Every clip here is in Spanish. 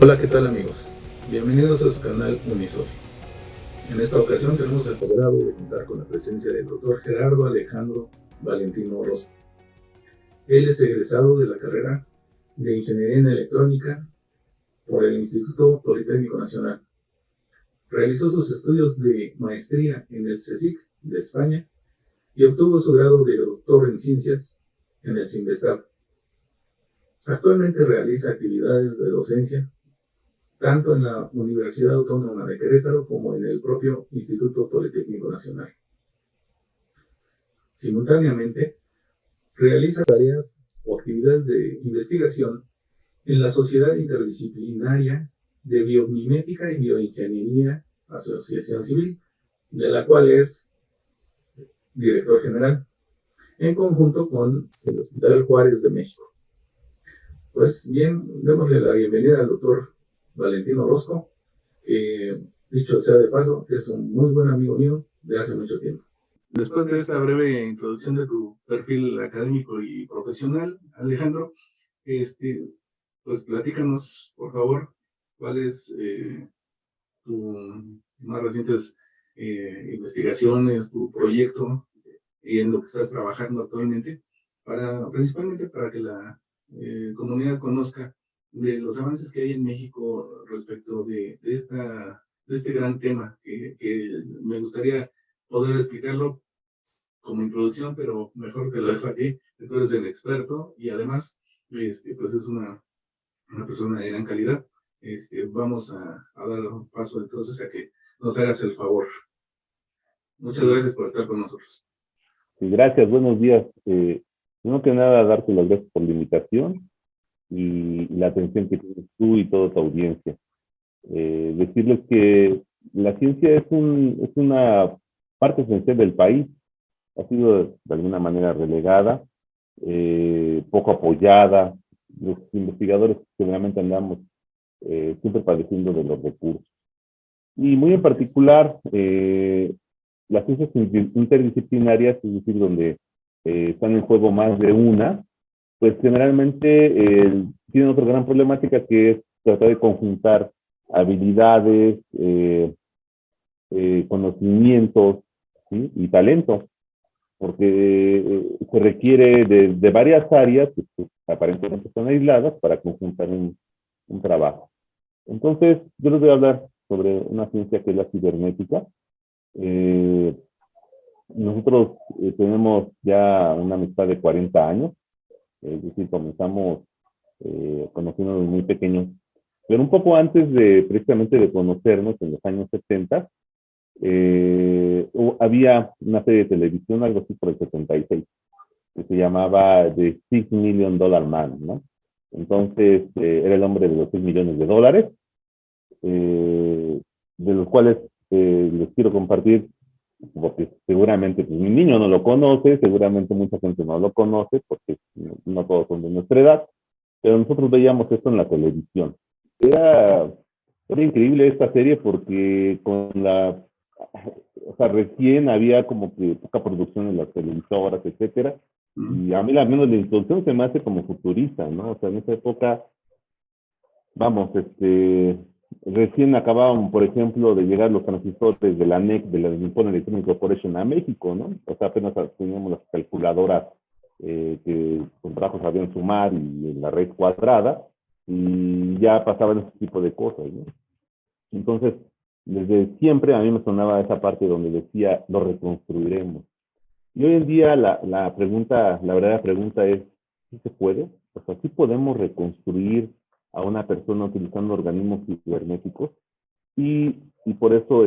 Hola, ¿qué tal amigos? Bienvenidos a su canal Unisofi. En esta ocasión tenemos el agrado de contar con la presencia del doctor Gerardo Alejandro Valentino Orozco. Él es egresado de la carrera de Ingeniería en Electrónica por el Instituto Politécnico Nacional. Realizó sus estudios de maestría en el CSIC de España y obtuvo su grado de doctor en ciencias en el CINVESTAB. Actualmente realiza actividades de docencia tanto en la Universidad Autónoma de Querétaro como en el propio Instituto Politécnico Nacional. Simultáneamente, realiza tareas o actividades de investigación en la Sociedad Interdisciplinaria de Biomimética y Bioingeniería Asociación Civil, de la cual es director general, en conjunto con el Hospital Juárez de México. Pues bien, démosle la bienvenida al doctor Valentino Orozco, que dicho sea de paso, es un muy buen amigo mío de hace mucho tiempo. Después de esta breve introducción de tu perfil académico y profesional, Alejandro, pues platícanos, por favor, cuál es tu más recientes investigaciones, tu proyecto y en lo que estás trabajando actualmente, principalmente para que la comunidad conozca de los avances que hay en México respecto de este gran tema, que me gustaría poder explicarlo como introducción, pero mejor te lo dejo a ti, que tú eres el experto y además, pues es una persona de gran calidad. Vamos a dar paso entonces a que nos hagas el favor. Muchas gracias por estar con nosotros. Sí, gracias, buenos días. Primero que nada, darte las gracias por la invitación y la atención que tienes tú y toda tu audiencia. Decirles que la ciencia es una parte esencial del país, ha sido de alguna manera relegada, poco apoyada. Los investigadores seguramente andamos siempre padeciendo de los recursos. Y muy en particular, las ciencias interdisciplinarias, es decir, donde están en juego más de una, pues generalmente tienen otra gran problemática que es tratar de conjuntar habilidades, conocimientos, ¿sí? Y talento, porque se requiere de varias áreas que pues, aparentemente son aisladas para conjuntar un trabajo. Entonces, yo les voy a hablar sobre una ciencia que es la cibernética. Eh, Nosotros tenemos ya una amistad de 40 años, es decir, comenzamos conociéndonos muy pequeños, pero un poco antes de precisamente de conocernos en los años 70, había una serie de televisión, algo así por el 76, que se llamaba The $6 Million Man, ¿no? Entonces, era el hombre de los $6 millones, de los cuales les quiero compartir porque seguramente pues, mi niño no lo conoce, seguramente mucha gente no lo conoce, porque no todos son de nuestra edad, pero nosotros veíamos esto en la televisión. Era, era increíble esta serie porque o sea, recién había como que poca producción en las televisoras, etcétera, y a mí al menos la introducción se me hace como futurista, ¿no? O sea, en esa época, vamos, recién acababan, por ejemplo, de llegar los transistores de la NEC, de la Nippon Electronic Corporation a México, ¿no? O sea, apenas teníamos las calculadoras que con trabajos sabían sumar y la red cuadrada, y ya pasaban ese tipo de cosas, ¿no? Entonces, desde siempre a mí me sonaba esa parte donde decía, lo reconstruiremos. Y hoy en día la pregunta, la verdadera pregunta es, ¿sí se puede? O sea, ¿sí podemos reconstruir a una persona utilizando organismos cibernéticos? Y por eso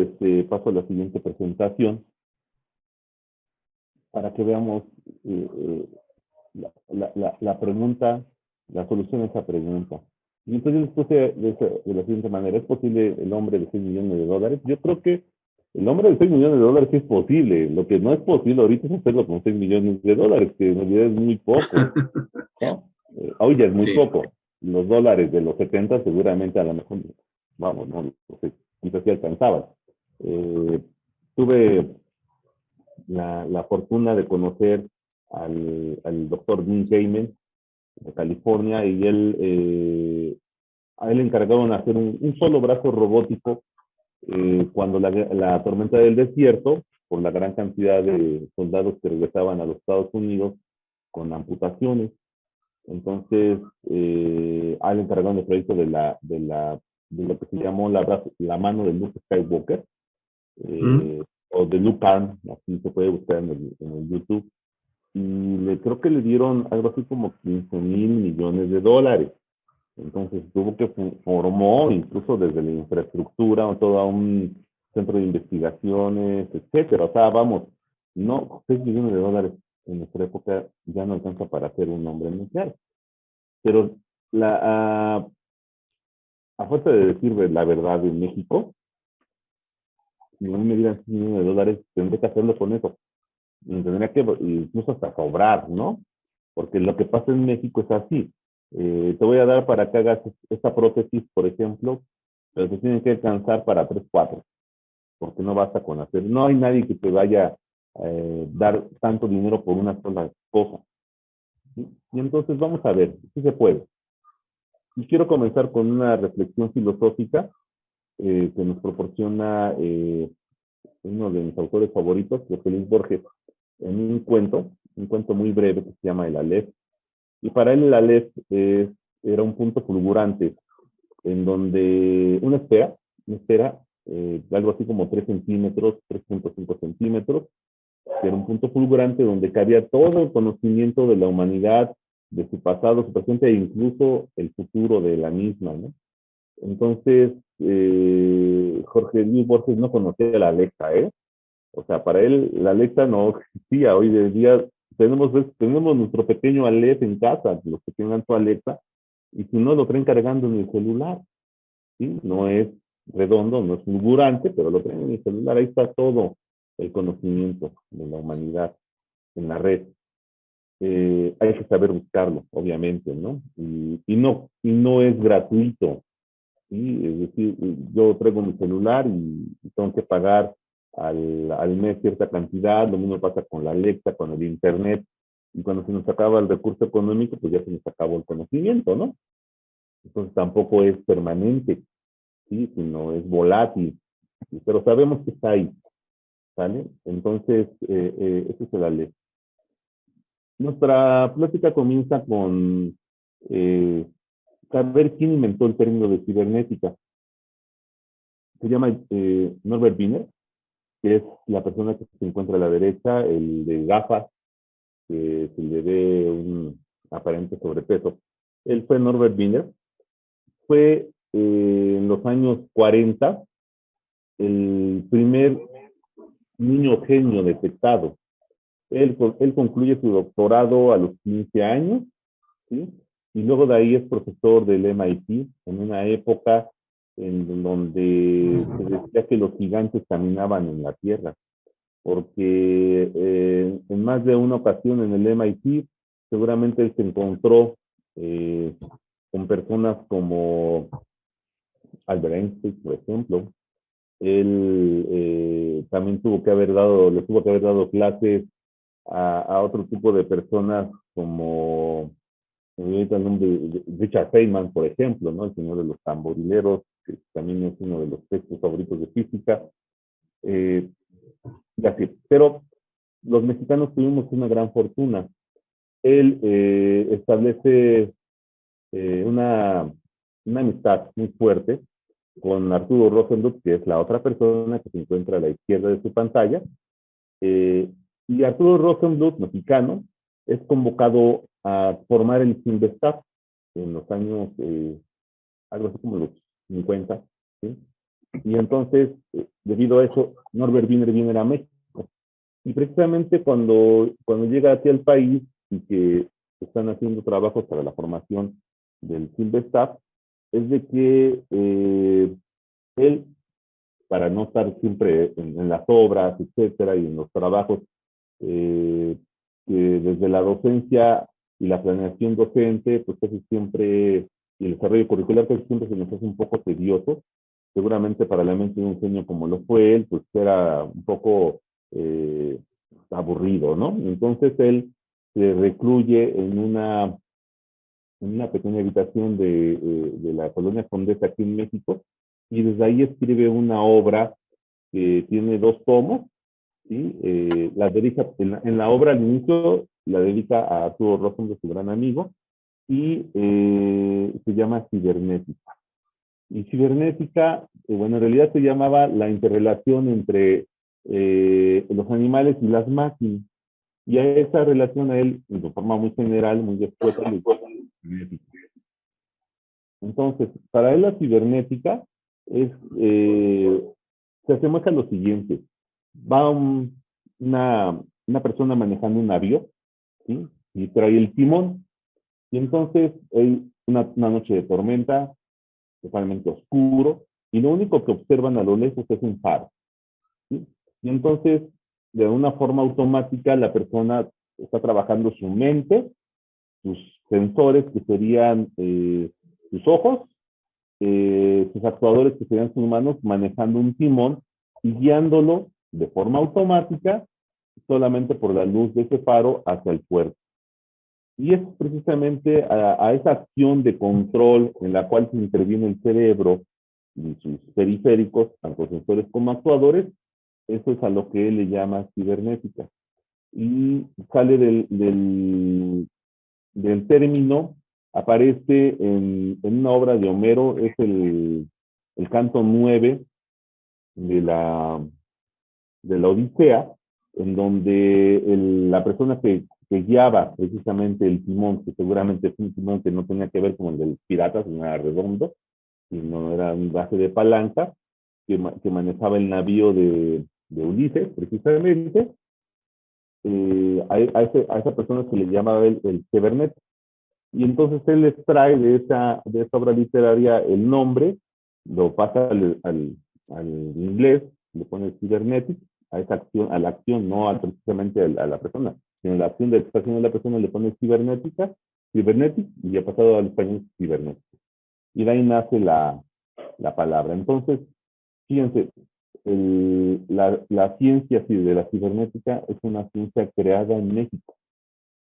paso a la siguiente presentación para que veamos la pregunta, la solución a esa pregunta. Y entonces yo les puse de la siguiente manera, ¿es posible el hombre de $6 millones? Yo creo que el hombre de $6 millones sí es posible. Lo que no es posible ahorita es hacerlo con $6 millones, que en realidad es muy poco, ¿no? Hoy ya es muy poco. Los dólares de los 70 seguramente a lo mejor, vamos, no sé, quizás sí alcanzaban. Tuve la fortuna de conocer al doctor Dean Kamen de California y él a él le encargaron hacer un solo brazo robótico cuando la tormenta del desierto, por la gran cantidad de soldados que regresaban a los Estados Unidos con amputaciones. Entonces, a él le encargaron el proyecto de lo que se llamó la mano de Luke Skywalker, o de Luke Arm, así se puede buscar en el YouTube. Y creo que le dieron algo así como 15,000 millones de dólares. Entonces tuvo que formó incluso desde la infraestructura todo un centro de investigaciones, etcétera. O sea, vamos, no, 6 millones de dólares en nuestra época ya no alcanza para hacer un hombre nuclear. Pero a fuerza de decir la verdad en México, si no me dieran 6 millones de dólares, tendría que hacerlo con eso. Y tendría que incluso hasta cobrar, ¿no? Porque lo que pasa en México es así. Te voy a dar para que hagas esta prótesis, por ejemplo, pero te tienen que alcanzar para 3, 4, porque no basta con hacer. No hay nadie que te vaya a dar tanto dinero por una sola cosa. ¿Sí? Y entonces vamos a ver, si se puede. Y quiero comenzar con una reflexión filosófica que nos proporciona uno de mis autores favoritos, José Luis Borges, en un cuento muy breve que se llama El Aleph. Y para él el Aleph era un punto fulgurante en donde una esfera algo así como 3 centímetros, 3.5 centímetros, que era un punto fulgurante donde cabía todo el conocimiento de la humanidad, de su pasado, su presente e incluso el futuro de la misma, ¿no? Entonces, Jorge Luis Borges no conocía la Alexa, ¿eh? O sea, para él la Alexa no existía. Hoy en día tenemos nuestro pequeño Aleph en casa, los que tengan su Alexa, y si no, lo traen cargando en el celular, ¿sí? No es redondo, no es fulgurante, pero lo traen en el celular. Ahí está todo el conocimiento de la humanidad en la red. Hay que saber buscarlo, obviamente, ¿no? Y no es gratuito, ¿sí? Es decir, yo traigo mi celular y tengo que pagar al mes cierta cantidad, lo mismo pasa con la Alexa, con el Internet, y cuando se nos acaba el recurso económico, pues ya se nos acabó el conocimiento, ¿no? Entonces tampoco es permanente, ¿sí? Sino es volátil, ¿sí? Pero sabemos que está ahí, ¿sale? Entonces, eso es el Alexa. Nuestra plática comienza con saber quién inventó el término de cibernética. Se llama Norbert Wiener, que es la persona que se encuentra a la derecha, el de gafas, que se le ve un aparente sobrepeso. Él fue Norbert Wiener. Fue en los años 40 el primer niño genio detectado. Él concluye su doctorado a los 15 años, ¿sí? Y luego de ahí es profesor del MIT en una época en donde se decía que los gigantes caminaban en la Tierra, porque en más de una ocasión en el MIT seguramente él se encontró con personas como Albert Einstein, por ejemplo. Él también le tuvo que haber dado clases a otro tipo de personas como ahorita el nombre de Richard Feynman, por ejemplo, ¿no? El señor de los tamborileros, que también es uno de los textos favoritos de física. Y así. Pero los mexicanos tuvimos una gran fortuna. Él establece una amistad muy fuerte con Arturo Rosenbluth, que es la otra persona que se encuentra a la izquierda de su pantalla. Y Arturo Rosenbluth, mexicano, es convocado a formar el CINVESTAF en los años, algo así como los 50, ¿sí? Y entonces, debido a eso, Norbert Wiener viene a México. Y precisamente cuando llega hacia el país y que están haciendo trabajos para la formación del CINVESTAF, es de que él, para no estar siempre en las obras, etcétera, y en los trabajos, que desde la docencia y la planeación docente, pues casi siempre, y el desarrollo curricular casi siempre se nos hace un poco tedioso. Seguramente para la mente de un genio como lo fue él, pues era un poco aburrido, ¿no? Entonces él se recluye en una pequeña habitación de la colonia Condesa aquí en México, y desde ahí escribe una obra que tiene 2 tomos, ¿sí? La dedica, en la obra al inicio la dedica a Arturo Rosenbluth, su gran amigo, y se llama Cibernética. Y cibernética, bueno, en realidad se llamaba la interrelación entre los animales y las máquinas. Y a esa relación a él, de forma muy general, muy escueta, le llama cibernética. Entonces, para él la cibernética es, se asemeja a lo siguiente. Va una persona manejando un avión, ¿sí? Y trae el timón. Y entonces, una noche de tormenta, totalmente oscuro, y lo único que observan a lo lejos es un faro, ¿sí? Y entonces, de una forma automática, la persona está trabajando su mente, sus sensores, que serían sus ojos, sus actuadores, que serían sus manos, manejando un timón y guiándolo de forma automática solamente por la luz de ese faro hacia el puerto. Y es precisamente a esa acción de control en la cual se interviene el cerebro y sus periféricos, tanto sensores como actuadores, eso es a lo que él le llama cibernética. Y sale del término, aparece en una obra de Homero, es el canto 9 de la Odisea, en donde la persona que guiaba precisamente el timón, que seguramente es un timón que no tenía que ver con el del pirata, sino era redondo, sino era un base de palanca, que manejaba el navío de Ulises, precisamente, a esa persona se le llamaba el cibernet. Y entonces él extrae de esa obra literaria el nombre, lo pasa al inglés, le pone cybernetic, a esa acción, a la acción, no precisamente a la persona, sino a la acción de extracción de la persona le pone cibernética, cybernetic, y ha pasado al español cibernético. Y de ahí nace la palabra. Entonces, fíjense, la ciencia de la cibernética es una ciencia creada en México,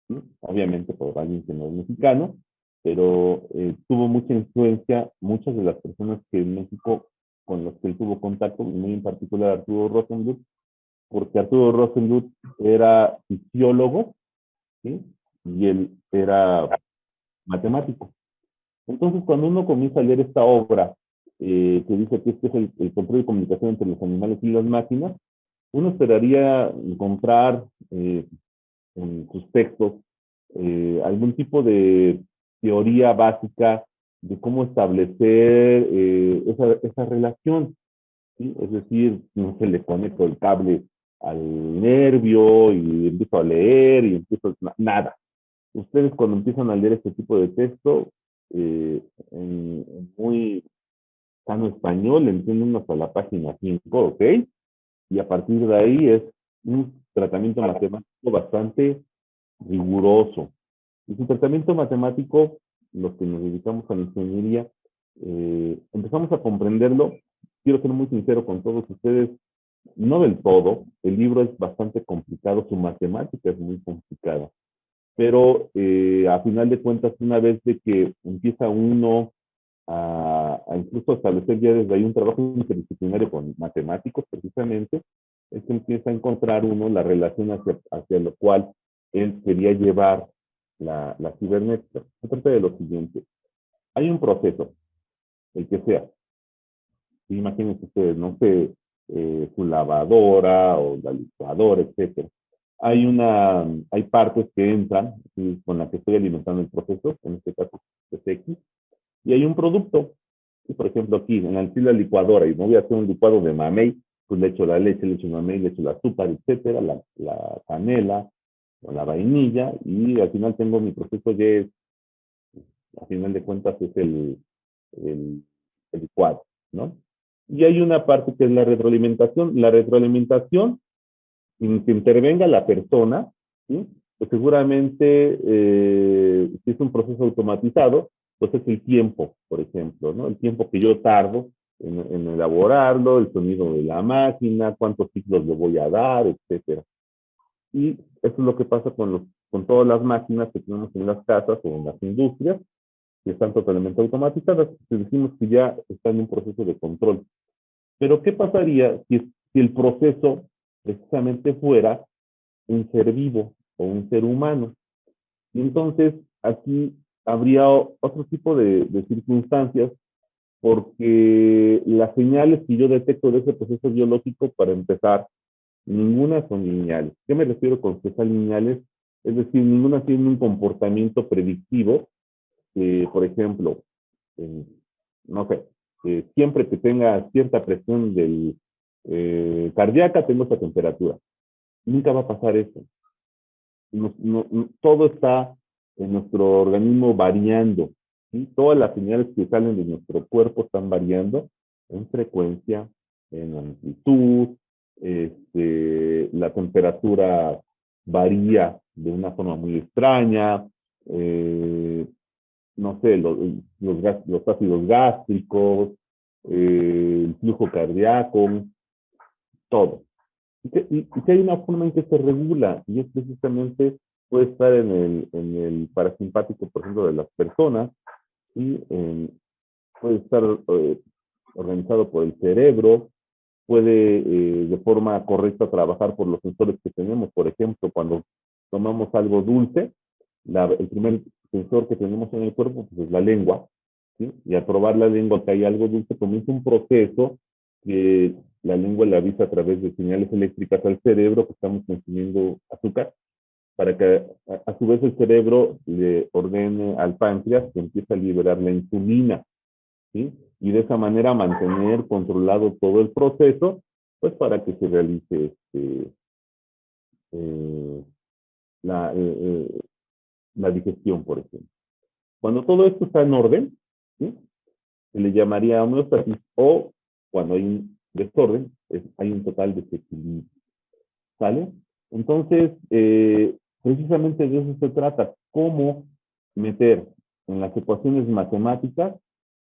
¿sí? Obviamente por alguien que no es mexicano, pero tuvo mucha influencia muchas de las personas que en México con los que él tuvo contacto, muy en particular Arturo Rosenbluth, porque Arturo Rosenbluth era fisiólogo, ¿sí? Y él era matemático. Entonces, cuando uno comienza a leer esta obra, que dice que este es el control de comunicación entre los animales y las máquinas, uno esperaría encontrar en sus textos algún tipo de teoría básica de cómo establecer esa relación, ¿sí? Es decir, no se le conecto el cable al nervio y empiezo a leer y empiezo nada. Ustedes cuando empiezan a leer este tipo de texto, en muy sano español, entienden hasta la página 5, ¿ok? Y a partir de ahí es un tratamiento matemático bastante riguroso. Y su tratamiento matemático, los que nos dedicamos a la ingeniería, empezamos a comprenderlo. Quiero ser muy sincero con todos ustedes, no del todo. El libro es bastante complicado, su matemática es muy complicada. Pero a final de cuentas, una vez de que empieza uno a incluso establecer ya desde ahí un trabajo interdisciplinario con matemáticos precisamente, es que empieza a encontrar uno la relación hacia lo cual él quería llevar la cibernética. Se trata de lo siguiente. Hay un proceso, el que sea. Imagínense ustedes, no sé, su lavadora o la licuadora, etcétera. Hay partes que entran, ¿sí? Con las que estoy alimentando el proceso, en este caso es X, y hay un producto. Y por ejemplo, aquí en la licuadora, y no voy a hacer un licuado de mamey, pues le echo la leche, le echo el mamey, le echo el azúcar, etcétera, la canela, o la vainilla, y al final tengo mi proceso ya, a final de cuentas, es el, el licuado, ¿no? Y hay una parte que es la retroalimentación. La retroalimentación, sin que intervenga la persona, ¿sí? Pues seguramente, si es un proceso automatizado, pues es el tiempo, por ejemplo, ¿no? El tiempo que yo tardo en elaborarlo, el sonido de la máquina, cuántos ciclos le voy a dar, etcétera. Y eso es lo que pasa con todas las máquinas que tenemos en las casas o en las industrias, si están totalmente automatizadas, pues decimos que ya está en un proceso de control. Pero ¿qué pasaría si el proceso precisamente fuera un ser vivo o un ser humano? Y entonces aquí habría otro tipo de circunstancias, porque las señales que yo detecto de ese proceso biológico, para empezar, ninguna son lineales. ¿Qué me refiero con que son lineales? Es decir, ninguna tiene un comportamiento predictivo. Por ejemplo, no sé, siempre que tenga cierta presión cardíaca, tengo esta temperatura. Nunca va a pasar eso. Todo está en nuestro organismo variando. ¿Sí? Todas las señales que salen de nuestro cuerpo están variando en frecuencia, en amplitud, la temperatura varía de una forma muy extraña, no sé, los ácidos gástricos, el flujo cardíaco, todo. Y que hay una forma en que se regula, y es precisamente, puede estar en el parasimpático, por ejemplo, de las personas, y puede estar organizado por el cerebro, puede de forma correcta trabajar por los sensores que tenemos. Por ejemplo, cuando tomamos algo dulce, el primer sensor que tenemos en el cuerpo pues, es la lengua, ¿sí? Y al probar la lengua que hay algo dulce, comienza un proceso que la lengua le avisa a través de señales eléctricas al cerebro que estamos consumiendo azúcar, para que a su vez el cerebro le ordene al páncreas que empiece a liberar la insulina, ¿sí? Y de esa manera mantener controlado todo el proceso, pues para que se realice eh, la, eh, eh, la digestión, por ejemplo. Cuando todo esto está en orden, ¿sí? Se le llamaría homeostasis, o cuando hay un desorden, hay un total desequilibrio. ¿Sale? Entonces, precisamente de eso se trata, cómo meter en las ecuaciones matemáticas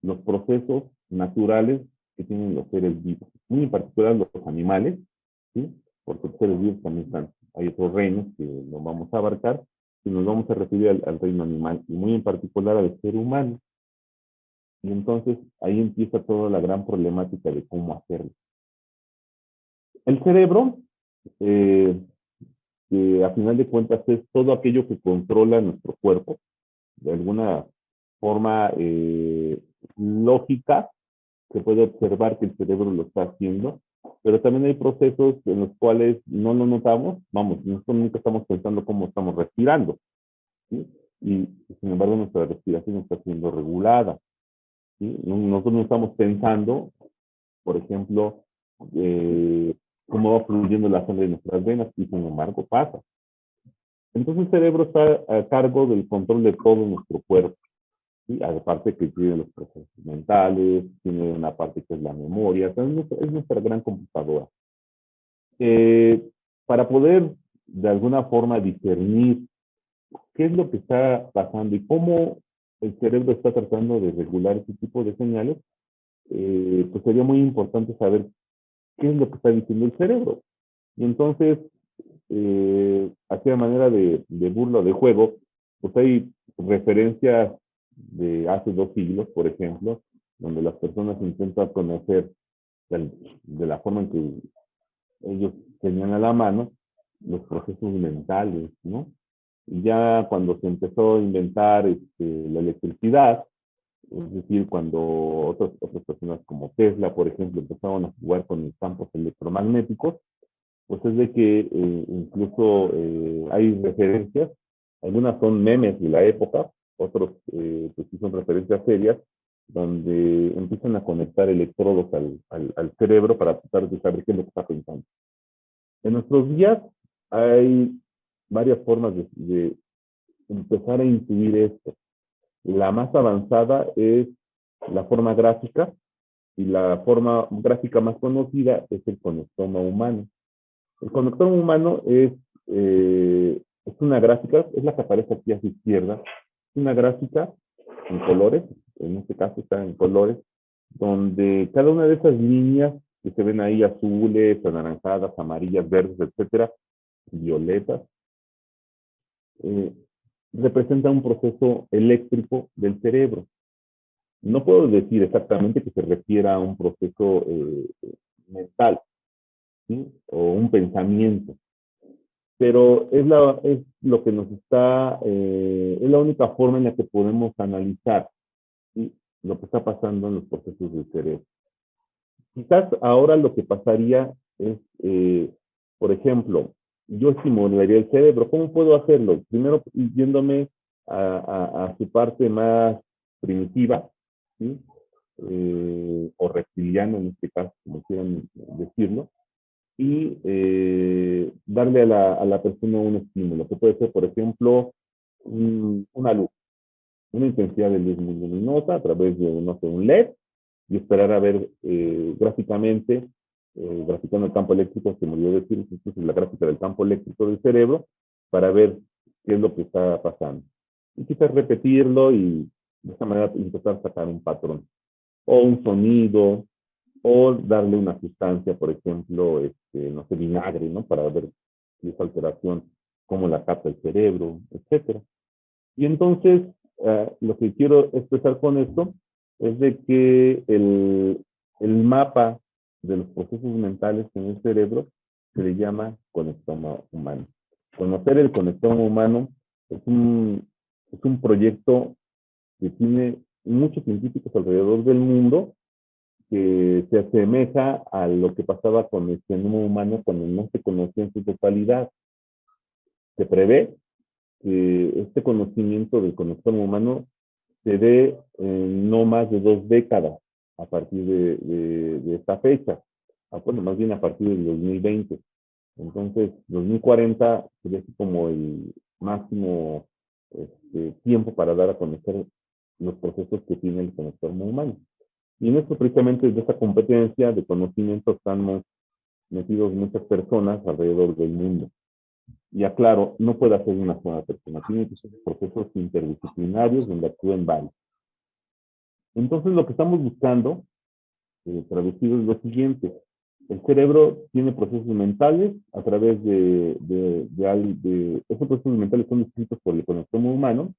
los procesos naturales que tienen los seres vivos, muy en particular los animales, ¿sí? Porque los seres vivos también están, hay otros reinos que no vamos a abarcar, y nos vamos a referir al reino animal, y muy en particular al ser humano. Y entonces ahí empieza toda la gran problemática de cómo hacerlo. El cerebro, eh, que a final de cuentas es todo aquello que controla nuestro cuerpo, de alguna forma lógica, se puede observar que el cerebro lo está haciendo, pero también hay procesos en los cuales no lo notamos, vamos, nosotros nunca estamos pensando cómo estamos respirando, ¿sí? Y sin embargo nuestra respiración está siendo regulada, ¿sí? Nosotros no estamos pensando, por ejemplo, cómo va fluyendo la sangre en nuestras venas, y sin embargo pasa. Entonces el cerebro está a cargo del control de todo nuestro cuerpo, ¿sí? Aparte que tiene los procesos mentales, tiene una parte que es la memoria, o sea, es nuestra gran computadora. Para poder de alguna forma discernir qué es lo que está pasando y cómo el cerebro está tratando de regular ese tipo de señales, pues sería muy importante saber qué es lo que está diciendo el cerebro. Y entonces, así de manera de burla o de juego, pues hay referencias de hace 2 siglos, por ejemplo, donde las personas intentan conocer de la forma en que ellos tenían a la mano los procesos mentales, ¿no? Y ya cuando se empezó a inventar la electricidad, es decir, cuando otras personas como Tesla, por ejemplo, empezaron a jugar con los campos electromagnéticos, pues es de que incluso hay referencias, algunas son memes de la época, otros pues sí son referencias serias, donde empiezan a conectar electrodos al cerebro para tratar de saber qué es lo que está pensando. En nuestros días hay varias formas de empezar a intuir esto. La más avanzada es la forma gráfica, y la forma gráfica más conocida es el conectoma humano. El conector humano es una gráfica, es la que aparece aquí a su izquierda, es una gráfica en colores, en este caso está en colores, donde cada una de esas líneas que se ven ahí, azules, anaranjadas, amarillas, verdes, etcétera, violetas, eh, representa un proceso eléctrico del cerebro. No puedo decir exactamente que se refiera a un proceso mental, ¿sí? O un pensamiento, pero es lo que nos está, es la única forma en la que podemos analizar, ¿sí? Lo que está pasando en los procesos del cerebro. Quizás ahora lo que pasaría es, por ejemplo, yo estimularía el cerebro. ¿Cómo puedo hacerlo? Primero, yéndome a su parte más primitiva, ¿sí? O reptiliano en este caso, como quieran decirlo, y darle a la persona un estímulo, que puede ser, por ejemplo, una luz, una intensidad de luz muy luminosa a través de, no sé, un LED, y esperar a ver gráficamente, graficando el campo eléctrico, se me olvidó decir, esto es la gráfica del campo eléctrico del cerebro, para ver qué es lo que está pasando. Y quizás repetirlo y de esta manera intentar sacar un patrón, o un sonido, o darle una sustancia, por ejemplo, no sé, vinagre, ¿no? Para ver si esa alteración, cómo la capta el cerebro, etcétera. Y entonces, lo que quiero expresar con esto es de que el mapa de los procesos mentales en el cerebro se le llama conectoma humano. Conocer el conectoma humano es un proyecto que tiene muchos científicos alrededor del mundo, que se asemeja a lo que pasaba con el genoma humano cuando no se conocía en su totalidad. Se prevé que este conocimiento del conectoma humano se dé en no más de 2 décadas a partir de esta fecha. Bueno, más bien a partir del 2020. Entonces, 2040 sería así como el máximo tiempo para dar a conocer los procesos que tiene el conector humano. Y en esto precisamente de esta competencia de conocimiento estamos metidos muchas personas alrededor del mundo. Y aclaro, no puede hacer una sola persona, tiene que ser procesos interdisciplinarios donde actúen varios. Entonces, lo que estamos buscando, traducido, es lo siguiente. El cerebro tiene procesos mentales a través esos procesos mentales son descritos por el conectoma humano,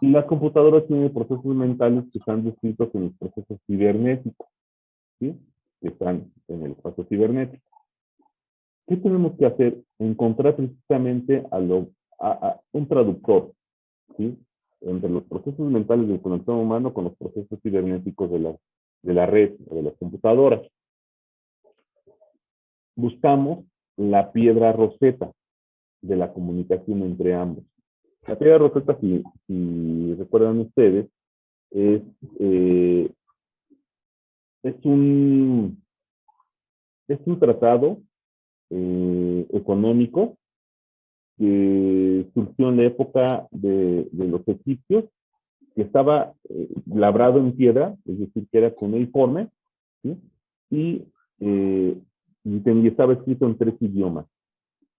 y las computadoras tienen procesos mentales que están descritos en los procesos cibernéticos, ¿sí? Que están en el espacio cibernético. ¿Qué tenemos que hacer? Encontrar precisamente a un traductor, ¿sí? Entre los procesos mentales del conector humano con los procesos cibernéticos de la red o de las computadoras. Buscamos la piedra roseta de la comunicación entre ambos. La piedra roseta, si recuerdan ustedes, es, eh, es, un, es un tratado económico que surgió en la época de los egipcios, que estaba labrado en piedra, es decir, que era cuneiforme, ¿sí? Y, eh, y estaba escrito en 3 idiomas,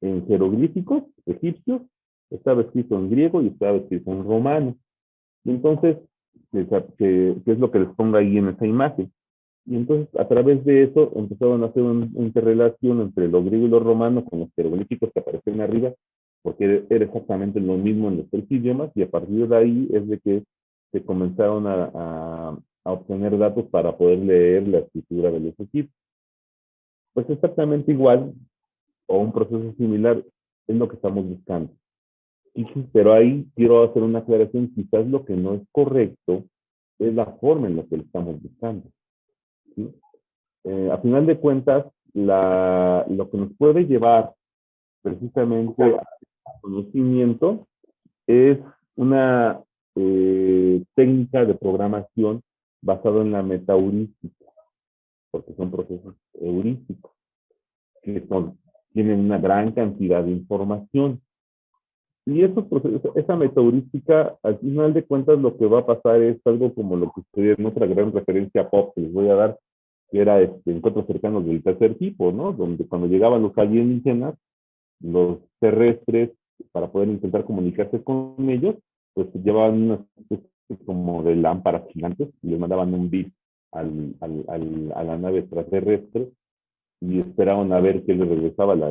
en jeroglíficos egipcios, estaba escrito en griego y estaba escrito en romano. Y entonces, ¿qué es lo que les pongo ahí en esa imagen? Y entonces, a través de eso, empezaron a hacer una interrelación entre lo griego y lo romano con los jeroglíficos que aparecen arriba, porque era exactamente lo mismo en los 3 idiomas, y a partir de ahí es de que se comenzaron a obtener datos para poder leer la escritura de los egipcios. Pues exactamente igual, o un proceso similar, es lo que estamos buscando. Pero ahí quiero hacer una aclaración, quizás lo que no es correcto es la forma en la que lo estamos buscando, ¿sí? A final de cuentas, lo que nos puede llevar precisamente al conocimiento es una técnica de programación basada en la metaheurística, porque son procesos heurísticos que tienen una gran cantidad de información. Y esos procesos, esa metaheurística, al final de cuentas, lo que va a pasar es algo como lo que ustedes en otra gran referencia pop que les voy a dar, que era encuentros cercanos del tercer tipo, ¿no? Donde cuando llegaban los alienígenas, los terrestres, para poder intentar comunicarse con ellos, pues llevaban una especie como de lámparas gigantes y les mandaban un bit a la nave extraterrestre, y esperaban a ver qué les regresaba la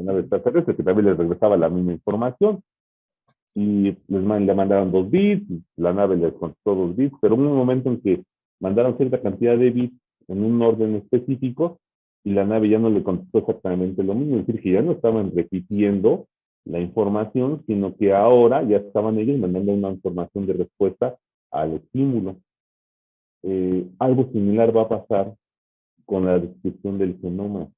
nave extraterrestre, que también les regresaba la misma información. y le mandaron 2 bits, la nave les contestó 2 bits, pero hubo un momento en que mandaron cierta cantidad de bits en un orden específico y la nave ya no le contestó exactamente lo mismo, es decir, que ya no estaban repitiendo la información, sino que ahora ya estaban ellos mandando una información de respuesta al estímulo. Algo similar va a pasar con la descripción del genoma.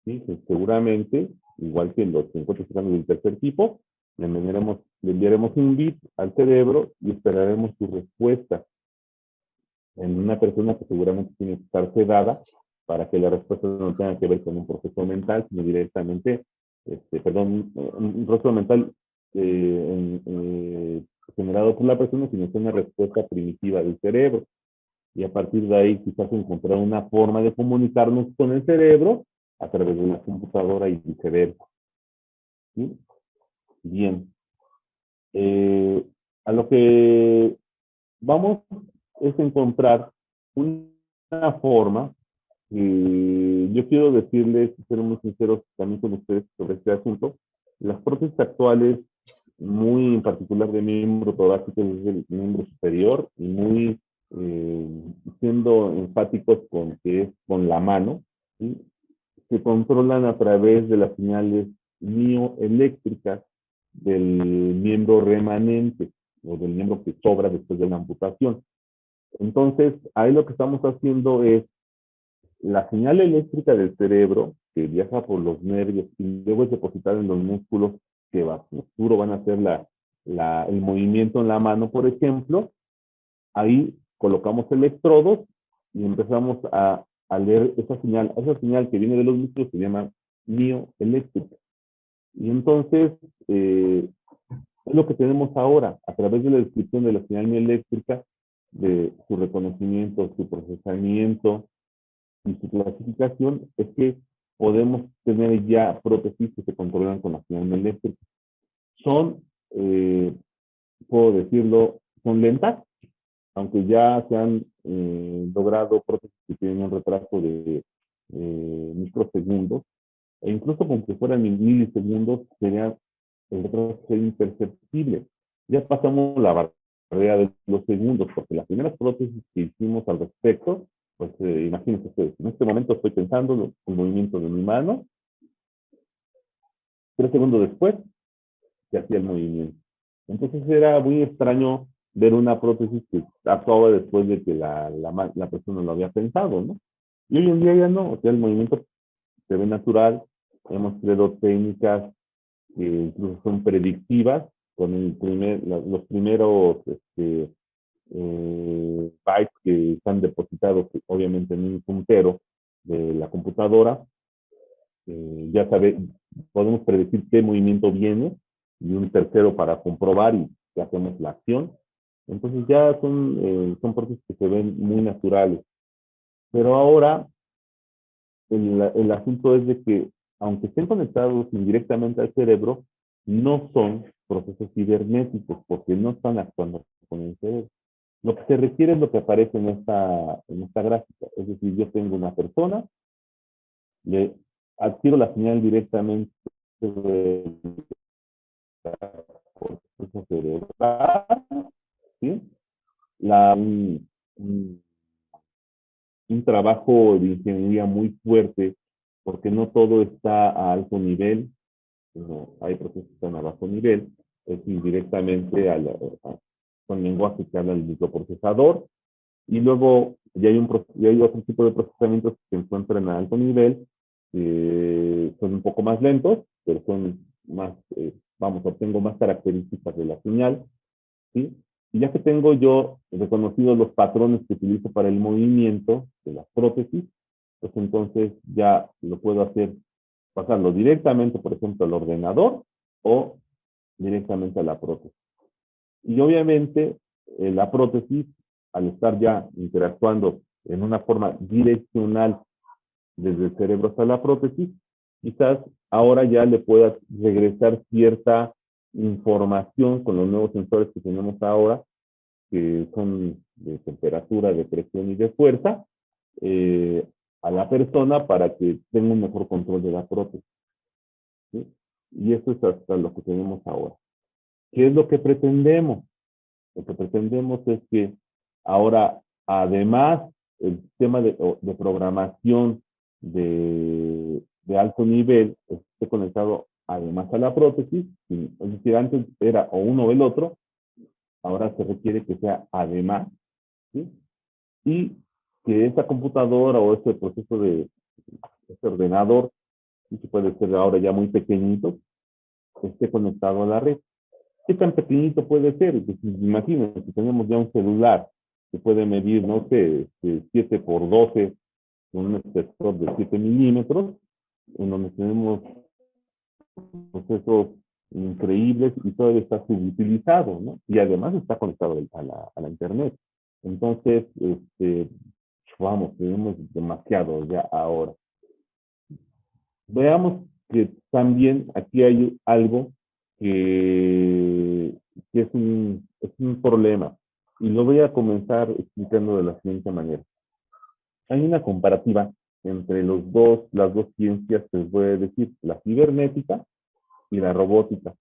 ¿Sí? Que seguramente, igual que los encuentros cercanos del tercer tipo, le enviaremos un bit al cerebro y esperaremos su respuesta en una persona que seguramente tiene que estar sedada para que la respuesta no tenga que ver con un proceso mental, sino directamente, un proceso mental generado por la persona, sino que una respuesta primitiva del cerebro. Y a partir de ahí quizás encontrar una forma de comunicarnos con el cerebro a través de la computadora y viceversa. ¿Sí? Bien. A lo que vamos es encontrar una forma. Yo quiero decirles, ser muy sinceros también con ustedes sobre este asunto. Las prótesis actuales, muy en particular de miembro torácico, es el miembro superior, y muy siendo enfáticos con que es con la mano, ¿sí? Se controlan a través de las señales mioeléctricas del miembro remanente o del miembro que sobra después de la amputación. Entonces, ahí lo que estamos haciendo es la señal eléctrica del cerebro que viaja por los nervios y luego es depositada en los músculos que va a futuro van a hacer el movimiento en la mano, por ejemplo. Ahí colocamos electrodos y empezamos a leer esa señal. Esa señal que viene de los músculos se llama mioeléctrica. Y entonces, es lo que tenemos ahora, a través de la descripción de la señal mioeléctrica, de su reconocimiento, su procesamiento y su clasificación, es que podemos tener ya prótesis que se controlan con la señal mioeléctrica. Son, puedo decirlo, son lentas, aunque ya se han logrado prótesis que tienen un retraso de microsegundos, e incluso con que fueran milisegundos, sería el retraso sería imperceptible. Ya pasamos la barrera de los segundos, porque las primeras prótesis que hicimos al respecto, pues imagínense ustedes, en este momento estoy pensando el movimiento de mi mano, 3 segundos después se hacía el movimiento. Entonces era muy extraño ver una prótesis que actuaba después de que la persona lo había pensado, ¿no? Y hoy en día ya no, o sea, el movimiento se ve natural, hemos creado técnicas que incluso son predictivas, con los primeros bytes que están depositados obviamente en un puntero de la computadora, ya podemos predecir qué movimiento viene y un tercero para comprobar y que hacemos la acción. Entonces ya son procesos que se ven muy naturales. Pero ahora el asunto es de que, aunque estén conectados indirectamente al cerebro, no son procesos cibernéticos porque no están actuando con el cerebro. Lo que se requiere es lo que aparece en esta gráfica. Es decir, yo tengo una persona, le adquiero la señal directamente del corteza cerebral, ¿sí? Un, un trabajo de ingeniería muy fuerte, porque no todo está a alto nivel, sino hay procesos que están a bajo nivel, es decir, directamente con lenguaje que habla el microprocesador, y luego ya hay otro tipo de procesamientos que se encuentran a alto nivel, son un poco más lentos, pero son más, obtengo más características de la señal, ¿sí? Y ya que tengo yo reconocidos los patrones que utilizo para el movimiento de las prótesis, pues entonces ya lo puedo hacer, pasarlo directamente, por ejemplo, al ordenador o directamente a la prótesis. Y obviamente la prótesis, al estar ya interactuando en una forma direccional desde el cerebro hasta la prótesis, quizás ahora ya le puedas regresar cierta información con los nuevos sensores que tenemos ahora, que son de temperatura, de presión y de fuerza, eh, a la persona para que tenga un mejor control de la prótesis. ¿Sí? Y eso es hasta lo que tenemos ahora. ¿Qué es lo que pretendemos? Lo que pretendemos es que ahora, además, el sistema de programación de alto nivel esté conectado además a la prótesis. Es decir, antes era o uno o el otro, ahora se requiere que sea además, ¿sí? Y que esta computadora o este proceso de este ordenador, que puede ser ahora ya muy pequeñito, esté conectado a la red. ¿Qué tan pequeñito puede ser? Pues, imagínense, si tenemos ya un celular que puede medir, no sé, 7 por 12 con un espesor de 7 milímetros, en donde tenemos procesos increíbles y todavía está subutilizado, ¿no? Y además está conectado a la Internet. Entonces, vamos, tenemos demasiado ya ahora. Veamos que también aquí hay algo que, que es un problema. Y lo voy a comenzar explicando de la siguiente manera. Hay una comparativa entre las dos ciencias que les voy a decir, la cibernética y la robótica.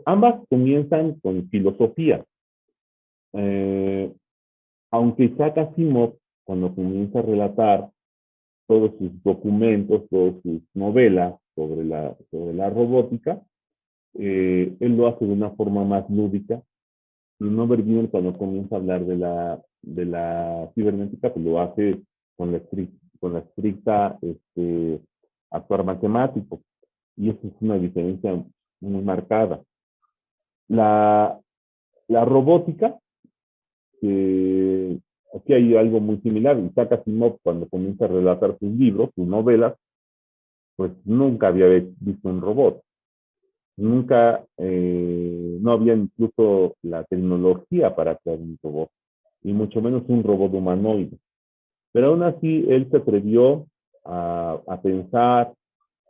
Ambas comienzan con filosofía. Eh, Aunque Isaac Asimov, cuando comienza a relatar todos sus documentos, todas sus novelas sobre la robótica, él lo hace de una forma más lúdica. Y Norbert Wiener, cuando comienza a hablar de la cibernética, pues lo hace con la estricta actuar matemático. Y eso es una diferencia muy marcada. La, la robótica, aquí hay algo muy similar. Isaac Asimov, cuando comienza a relatar sus libros, sus novelas, pues nunca había visto un robot. Nunca, no había incluso la tecnología para crear un robot, y mucho menos un robot humanoide. Pero aún así, él se atrevió a pensar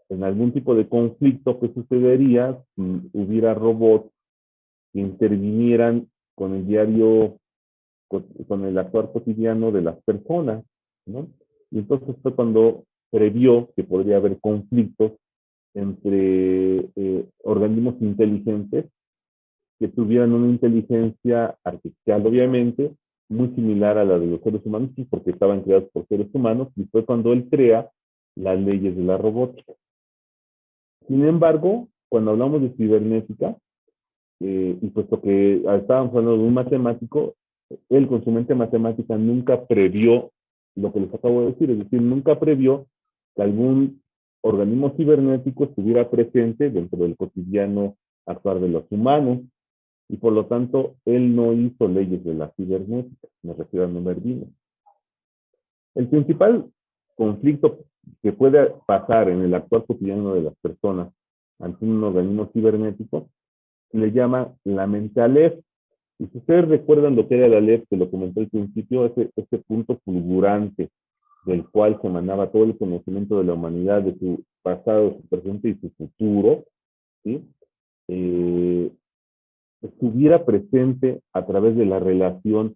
en algún tipo de conflicto que sucedería si hubiera robots que intervinieran con el diario, con el actuar cotidiano de las personas, ¿no? Y entonces fue cuando previó que podría haber conflictos entre organismos inteligentes que tuvieran una inteligencia artificial, obviamente, muy similar a la de los seres humanos, porque estaban creados por seres humanos, y fue cuando él crea las leyes de la robótica. Sin embargo, cuando hablamos de cibernética, y puesto que estábamos hablando de un matemático, él con su mente matemática nunca previó lo que les acabo de decir, es decir, nunca previó que algún organismo cibernético estuviera presente dentro del cotidiano actuar de los humanos, y por lo tanto él no hizo leyes de la cibernética, me refiero a Numerdino. El principal conflicto que puede pasar en el actual cotidiano de las personas ante un organismo cibernético se le llama la mente Aleph. Y si ustedes recuerdan lo que era el Aleph, que lo comenté al principio, ese punto fulgurante del cual se emanaba todo el conocimiento de la humanidad, de su pasado, su presente y su futuro, ¿sí? Estuviera presente a través de la relación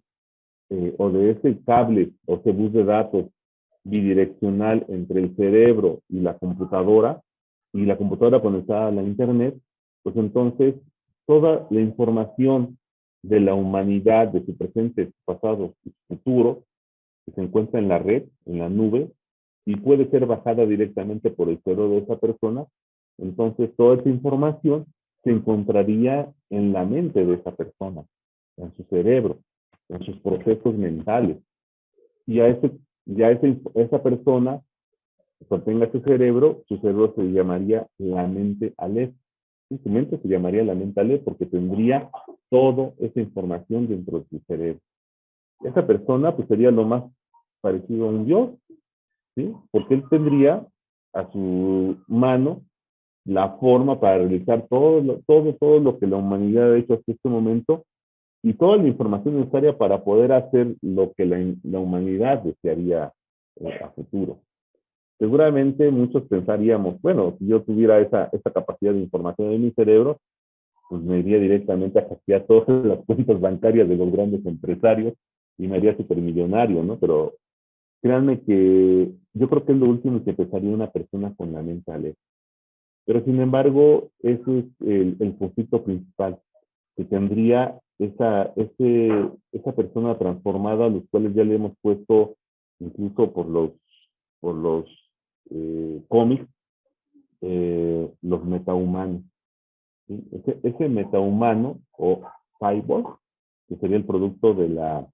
o de ese cable o ese bus de datos bidireccional entre el cerebro y la computadora conectada a la internet, pues entonces toda la información de la humanidad, de su presente, su pasado y su futuro, que se encuentra en la red, en la nube, y puede ser bajada directamente por el cerebro de esa persona, entonces toda esa información se encontraría en la mente de esa persona, en su cerebro, en sus procesos mentales. Y esa persona, cuando tenga su cerebro se llamaría la mente Aleph. Sí, su mente se llamaría la mente Aleph porque tendría toda esa información dentro de su cerebro. Esa persona pues sería lo más parecido a un dios, ¿sí? Porque él tendría a su mano la forma para realizar todo lo que la humanidad ha hecho hasta este momento y toda la información necesaria para poder hacer lo que la humanidad desearía a futuro. Seguramente muchos pensaríamos, bueno, si yo tuviera esa capacidad de información en mi cerebro, pues me iría directamente a hackear todas las cuentas bancarias de los grandes empresarios y me haría supermillonario, ¿no? Pero créanme que yo creo que es lo último que pensaría una persona con la mente alerta. Pero sin embargo, eso es el conflicto principal, que tendría esa persona transformada, a los cuales ya le hemos puesto, incluso por los cómics, los metahumanos. ¿Sí? Ese metahumano o cyborg, que sería el producto de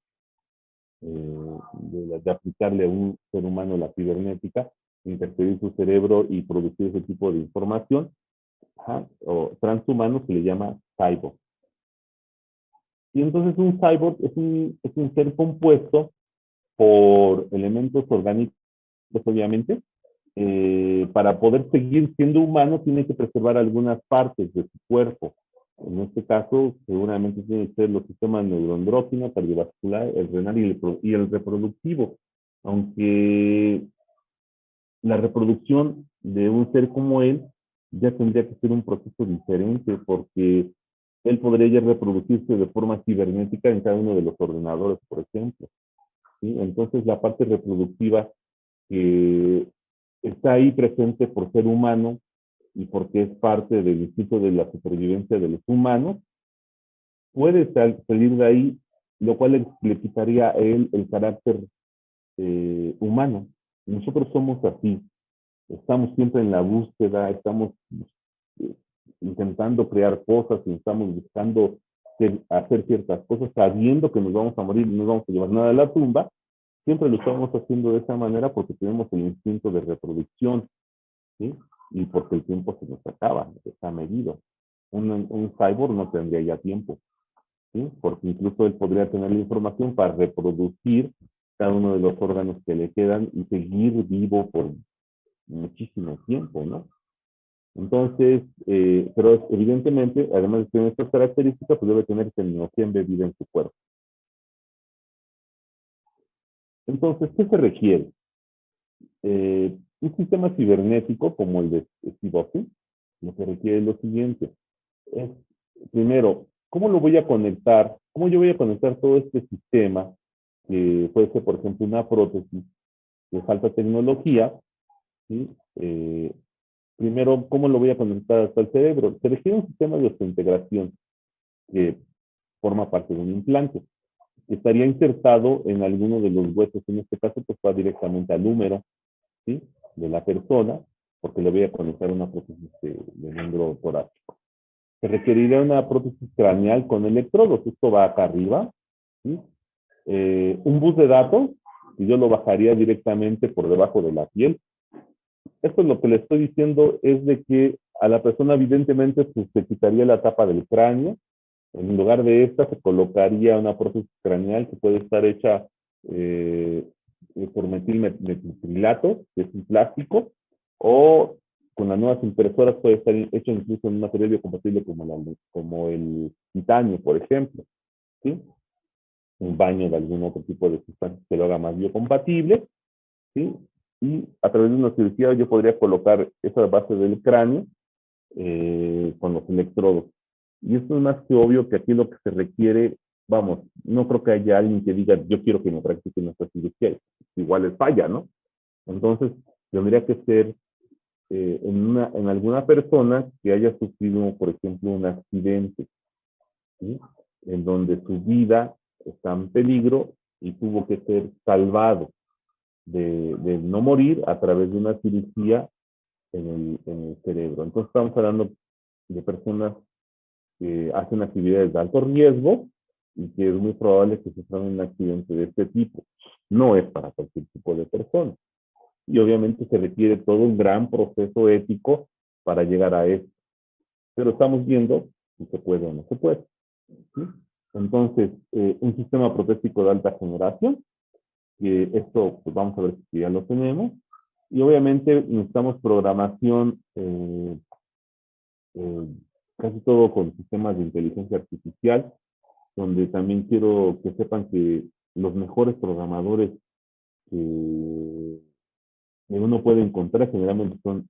aplicarle a un ser humano la cibernética, interferir su cerebro y producir ese tipo de información, o transhumano, se le llama cyborg. Y entonces un cyborg es un ser compuesto por elementos orgánicos, obviamente. Para poder seguir siendo humano, tiene que preservar algunas partes de su cuerpo. En este caso, seguramente tiene que ser los sistemas neuroendócrino, cardiovascular, el renal y el reproductivo. Aunque la reproducción de un ser como él ya tendría que ser un proceso diferente, porque él podría ya reproducirse de forma cibernética en cada uno de los ordenadores, por ejemplo. ¿Sí? Entonces, la parte reproductiva que está ahí presente por ser humano y porque es parte del instinto de la supervivencia de los humanos, puede salir de ahí, lo cual le quitaría a él el carácter humano. Nosotros somos así, estamos siempre en la búsqueda, estamos eh, intentando crear cosas y estamos buscando hacer ciertas cosas, sabiendo que nos vamos a morir y no vamos a llevar nada a la tumba. Siempre lo estamos haciendo de esa manera porque tenemos el instinto de reproducción, ¿sí? Y porque el tiempo se nos acaba, está medido. Un cyborg no tendría ya tiempo, ¿sí? Porque incluso él podría tener la información para reproducir cada uno de los órganos que le quedan y seguir vivo por muchísimo tiempo, ¿no? Entonces, pero evidentemente, además de tener estas características, pues debe tener tecnología embebida en su cuerpo. Entonces, ¿qué se requiere? Un sistema cibernético como el de Steve Austin, lo que requiere es lo siguiente. Es, primero, ¿cómo lo voy a conectar? ¿Cómo yo voy a conectar todo este sistema? Que puede ser, por ejemplo, una prótesis de falta tecnología, ¿sí? Primero, ¿cómo lo voy a conectar hasta el cerebro? Se requiere un sistema de integración que forma parte de un implante. Estaría insertado en alguno de los huesos, en este caso, pues va directamente al húmero, ¿sí? De la persona, porque le voy a conectar una prótesis de miembro torácico. Se requeriría una prótesis craneal con electrodos. Esto va acá arriba, ¿sí? Un bus de datos, y yo lo bajaría directamente por debajo de la piel. Esto es lo que le estoy diciendo, es de que a la persona evidentemente pues, se quitaría la tapa del cráneo. En lugar de esta se colocaría una prótesis craneal que puede estar hecha por metilmetrilato, que es un plástico, o con las nuevas impresoras puede estar hecho incluso en un material biocompatible como el titanio, por ejemplo, ¿sí? Un baño de algún otro tipo de sustancia que lo haga más biocompatible, ¿sí? Y a través de una cirugía yo podría colocar esa base del cráneo con los electrodos. Y esto es más que obvio que aquí lo que se requiere, vamos, no creo que haya alguien que diga, yo quiero que me practiquen esta cirugía, igual es falla, ¿no? Entonces, tendría que ser en alguna persona que haya sufrido, por ejemplo, un accidente, ¿sí? En donde su vida está en peligro y tuvo que ser salvado de no morir a través de una cirugía en el cerebro. Entonces, estamos hablando de personas que hacen actividades de alto riesgo y que es muy probable que sufran un accidente de este tipo. No es para cualquier tipo de persona. Y obviamente se requiere todo un gran proceso ético para llegar a eso. Pero estamos viendo si se puede o no se puede, ¿sí? Entonces, un sistema protésico de alta generación, que esto pues vamos a ver si ya lo tenemos. Y obviamente necesitamos programación eh, casi todo con sistemas de inteligencia artificial, donde también quiero que sepan que los mejores programadores que uno puede encontrar generalmente son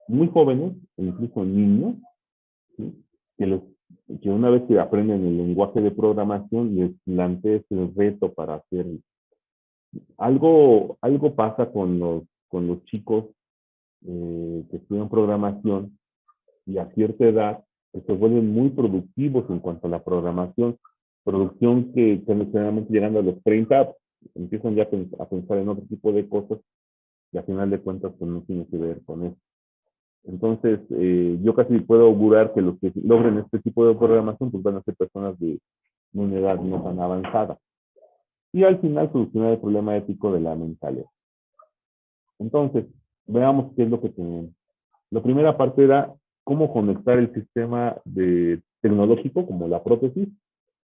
muy jóvenes, incluso niños, ¿sí? que, los, que una vez que aprenden el lenguaje de programación les plantees el reto para hacerlo. Algo pasa con los chicos que estudian programación, y a cierta edad pues, se vuelven muy productivos en cuanto a la programación, producción que generalmente llegando a los 30 empiezan ya a pensar en otro tipo de cosas y al final de cuentas pues no tiene que ver con eso. Entonces, yo casi puedo augurar que los que logren este tipo de programación pues van a ser personas de una edad no tan avanzada. Y al final solucionar el problema ético de la mentalidad. Entonces, veamos qué es lo que tenemos. La primera parte era cómo conectar el sistema tecnológico, como la prótesis,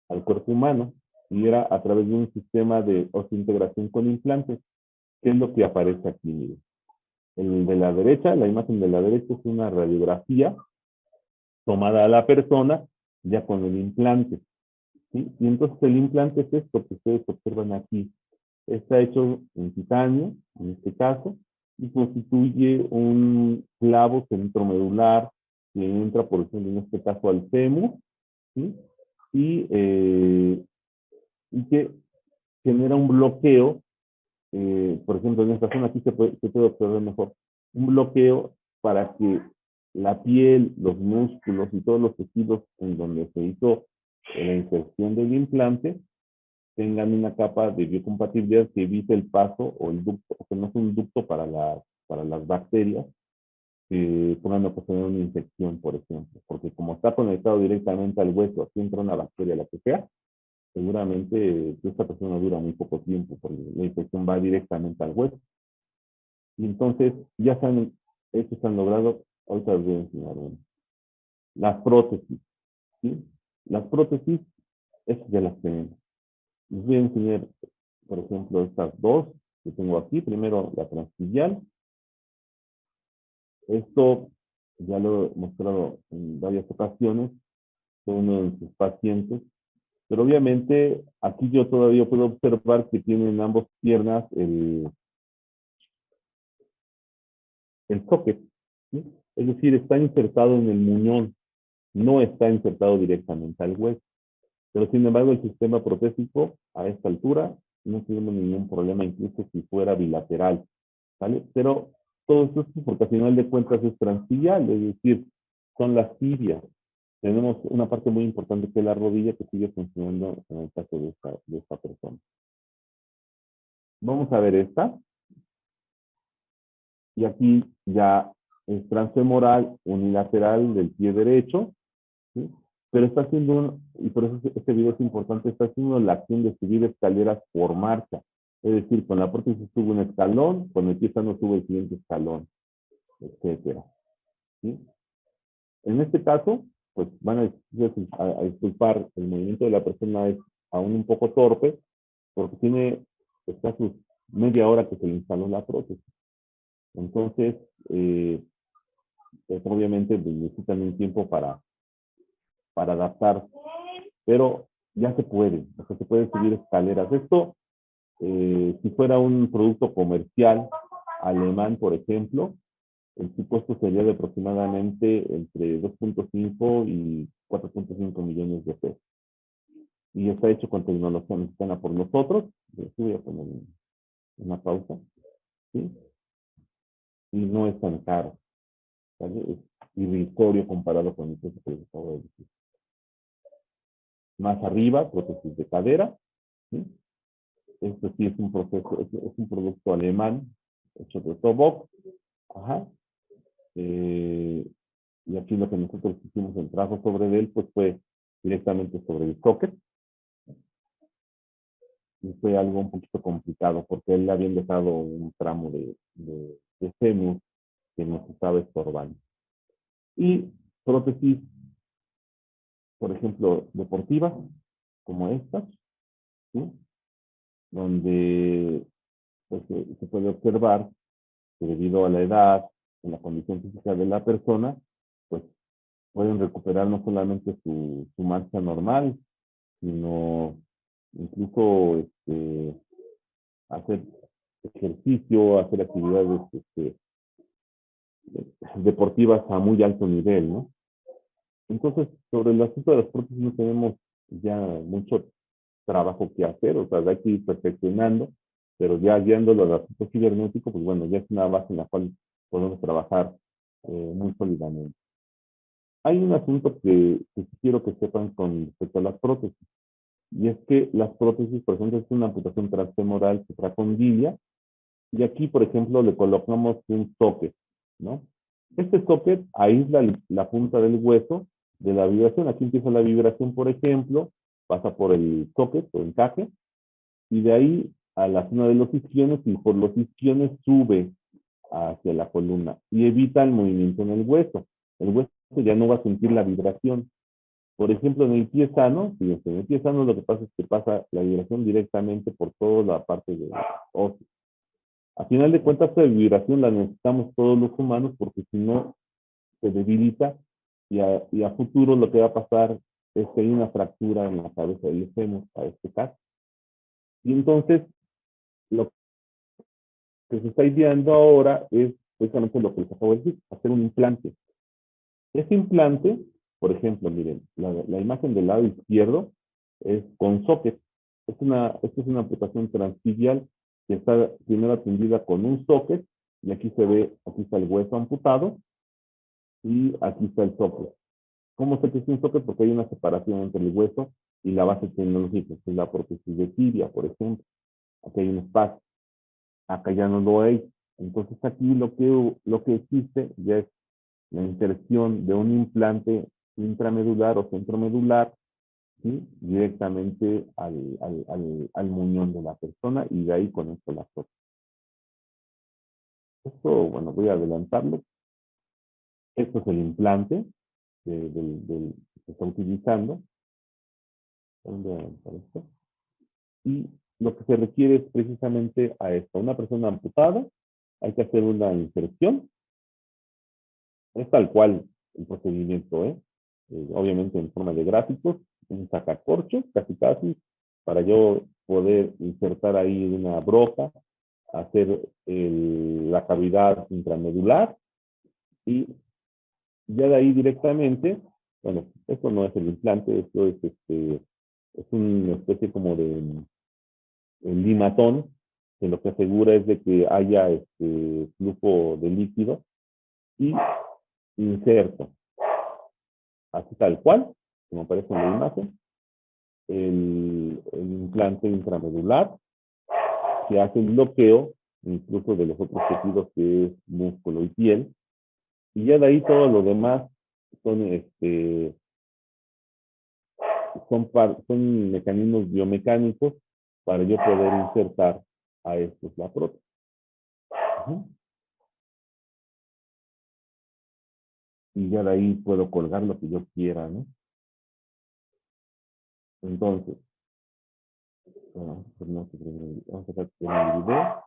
al cuerpo humano, y era a través de un sistema de osseointegración con implantes, que es lo que aparece aquí. Miren. El de la derecha, la imagen de la derecha es una radiografía tomada a la persona ya con el implante. ¿Sí? Y entonces el implante es esto que ustedes observan aquí. Está hecho en titanio, en este caso, y constituye un clavo centromedular que entra, por ejemplo, en este caso al fémur, ¿sí? Y que genera un bloqueo, por ejemplo, en esta zona aquí se puede observar mejor, un bloqueo para que la piel, los músculos y todos los tejidos en donde se hizo la inserción del implante tengan una capa de biocompatibilidad que evite el paso o el ducto, o que no es un ducto para las bacterias que puedan ocasionar una infección, por ejemplo. Porque como está conectado directamente al hueso, si entra una bacteria, la que sea, seguramente esta persona dura muy poco tiempo, porque la infección va directamente al hueso. Y entonces, ya están, estos se han logrado, ahorita les voy a enseñar uno. Las prótesis, ¿sí? Las prótesis, estas ya las tenemos. Les voy a enseñar, por ejemplo, estas dos que tengo aquí. Primero, la transfilial. Esto ya lo he mostrado en varias ocasiones con uno de sus pacientes. Pero obviamente aquí yo todavía puedo observar que tienen ambas piernas el socket, ¿sí? Es decir, está insertado en el muñón, no está insertado directamente al hueso. Pero sin embargo, el sistema protésico a esta altura no tenemos ningún problema, incluso si fuera bilateral, ¿vale? Pero todo esto es porque al final de cuentas es transfilial, es decir, son las tibias. Tenemos una parte muy importante que es la rodilla que sigue funcionando en el caso de esta persona. Vamos a ver esta. Y aquí ya es transfemoral unilateral del pie derecho, ¿sí? Pero está haciendo, y por eso este video es importante, está haciendo la acción de subir escaleras por marcha. Es decir, con la prótesis sube un escalón, con el pie sano sube el siguiente escalón, etcétera. ¿Sí? En este caso, pues van a disculpar, el movimiento de la persona es aún un poco torpe, porque tiene escasos media hora que se le instaló la prótesis. Entonces, pues obviamente necesitan un tiempo para adaptar, pero ya se puede, o sea, se puede subir escaleras. Esto, si fuera un producto comercial alemán, por ejemplo, el supuesto sería de aproximadamente entre 2.5 y 4.5 millones de pesos. Y está hecho con tecnología mexicana por nosotros. Sí, voy a poner una pausa. ¿Sí? Y no es tan caro. ¿Vale? Es irrisorio comparado con el precio que les acabo de decir. Más arriba, prótesis de cadera. ¿Sí? Esto sí es un proceso, es un producto alemán, hecho de Tobox. Ajá. Y aquí lo que nosotros hicimos el trabajo sobre él, pues fue directamente sobre el socket. Y fue algo un poquito complicado, porque él le habían dejado un tramo de fémur que nos estaba estorbando. Y prótesis, por ejemplo, deportivas, como estas, ¿sí? Donde pues, se puede observar que debido a la edad, a la condición física de la persona, pues pueden recuperar no solamente su marcha normal, sino incluso hacer ejercicio, hacer actividades deportivas a muy alto nivel, ¿no? Entonces, sobre el asunto de las prótesis no tenemos ya mucho trabajo que hacer, o sea, hay que ir perfeccionando, pero ya guiándolo al asunto cibernético, pues bueno, ya es una base en la cual podemos trabajar muy sólidamente. Hay un asunto que quiero que sepan con respecto a las prótesis, y es que las prótesis, por ejemplo, es una amputación transfemoral supracondilia, y aquí, por ejemplo, le colocamos un socket, ¿no? Este socket aísla la punta del hueso de la vibración. Aquí empieza la vibración, por ejemplo, pasa por el socket o encaje, y de ahí a la zona de los isquiones, y por los isquiones sube hacia la columna y evita el movimiento en el hueso. El hueso ya no va a sentir la vibración. Por ejemplo, en el pie sano, fíjense, en el pie sano lo que pasa es que pasa la vibración directamente por toda la parte de óseo. A final de cuentas, esta vibración la necesitamos todos los humanos porque si no se debilita y a futuro lo que va a pasar es que hay una fractura en la cabeza del fémur, a este caso. Y entonces, lo que se está ideando ahora es precisamente lo que les acabo de decir, hacer un implante. Este implante, por ejemplo, miren, la imagen del lado izquierdo es con socket. Esta es una amputación transtibial que está primero atendida con un socket, y aquí se ve, aquí está el hueso amputado y aquí está el socket. ¿Cómo sé que es un socket? Porque hay una separación entre el hueso y la base tecnológica, que es la prótesis de tibia, por ejemplo. Aquí hay un espacio, acá ya no lo hay. Entonces aquí lo que existe ya es la inserción de un implante intramedular o centromedular, ¿sí? Directamente al muñón de la persona, y de ahí con esto la prótesis. Esto, bueno, voy a adelantarlo. Esto es el implante que se está utilizando. Voy a adelantar esto. Y lo que se requiere es precisamente a esto. Una persona amputada, hay que hacer una inserción. Es tal cual el procedimiento, ¿eh? Obviamente en forma de gráficos, un sacacorchos, casi casi, para yo poder insertar ahí una broca, hacer la cavidad intramedular, y ya de ahí directamente, bueno, esto no es el implante, esto es una especie como de limatón, que lo que asegura es de que haya flujo de líquido, y inserto, así tal cual, como aparece en la imagen, el implante intramedular, que hace el bloqueo incluso de los otros tejidos, que es músculo y piel, y ya de ahí todo lo demás son, son mecanismos biomecánicos para yo poder insertar a estos la prótesis. Y ya de ahí puedo colgar lo que yo quiera, ¿no? Entonces, vamos a sacar el video.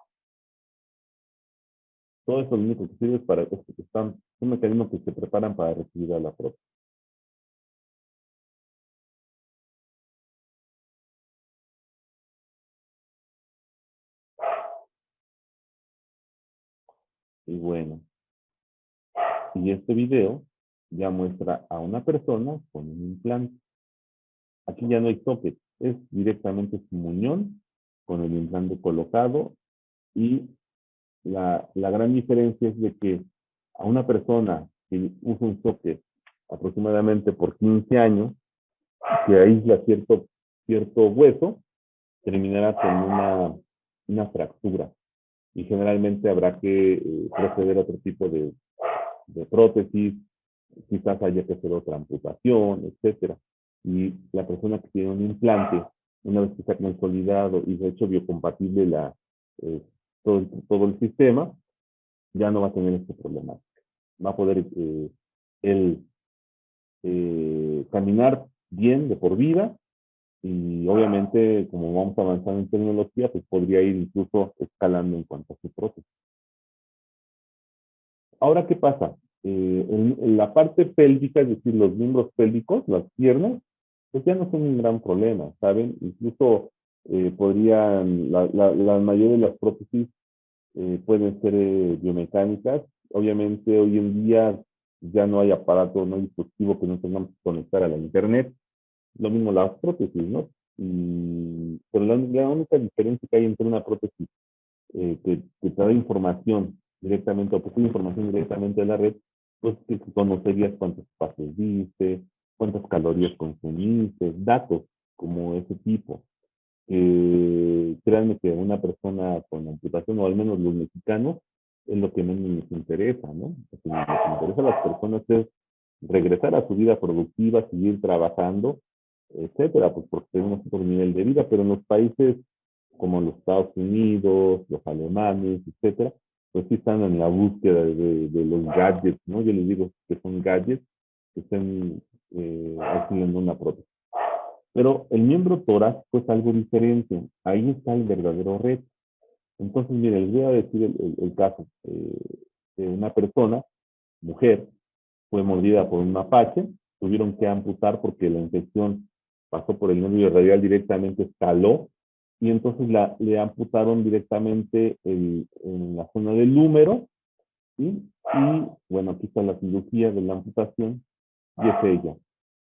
Todo esto lo único que sirve es para que son mecanismos que se preparan para recibir a la prótesis. Y bueno, y este video ya muestra a una persona con un implante. Aquí ya no hay socket, es directamente su muñón con el implante colocado, y la gran diferencia es de que a una persona que usa un socket aproximadamente por 15 años, que aísla cierto hueso, terminará con una fractura, y generalmente habrá que proceder a otro tipo de prótesis, quizás haya que hacer otra amputación, etcétera. Y la persona que tiene un implante, una vez que está consolidado y de hecho biocompatible eh, todo el sistema, ya no va a tener este problema. Va a poder él caminar bien de por vida, y obviamente como vamos avanzando en tecnología, pues podría ir incluso escalando en cuanto a su prótesis. Ahora, ¿qué pasa? En la parte pélvica, es decir, los miembros pélvicos, las piernas, pues ya no son un gran problema, ¿saben? Incluso podrían, la mayoría de las prótesis pueden ser biomecánicas. Obviamente hoy en día ya no hay aparato, no hay dispositivo que no tengamos que conectar a la internet. Lo mismo las prótesis, ¿no? Pero la única diferencia que hay entre una prótesis que te da información directamente, o que tiene información directamente de la red, pues que conocerías cuántos pasos diste, cuántas calorías consumiste, datos como ese tipo. Créanme que una persona con amputación, o al menos los mexicanos, es lo que menos nos interesa, ¿no? Lo que nos interesa a las personas es regresar a su vida productiva, seguir trabajando, etcétera, pues porque tenemos otro nivel de vida, pero en los países como los Estados Unidos, los alemanes, etcétera, pues sí están en la búsqueda de los gadgets, ¿no? Yo les digo que son gadgets que estén haciendo una prótesis. Pero el miembro torácico es algo diferente. Ahí está el verdadero reto. Entonces, mire, les voy a decir el caso de una persona, mujer, fue mordida por un mapache, tuvieron que amputar porque la infección pasó por el nervio radial directamente, escaló, y entonces le amputaron directamente en la zona del húmero, y bueno, aquí está la cirugía de la amputación, y es ella.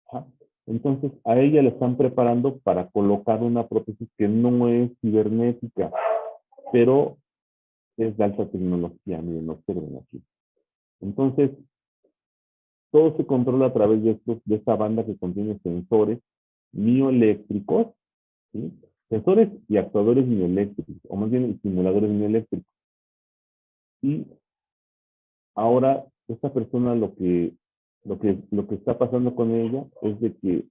Ajá. Entonces, a ella le están preparando para colocar una prótesis que no es cibernética, pero es de alta tecnología. Miren, observen aquí. Entonces, todo se controla a través de esta banda que contiene sensores mioeléctricos, ¿sí? Sensores y actuadores mioeléctricos, o más bien simuladores mioeléctricos. Y ahora, esta persona lo que está pasando con ella es de que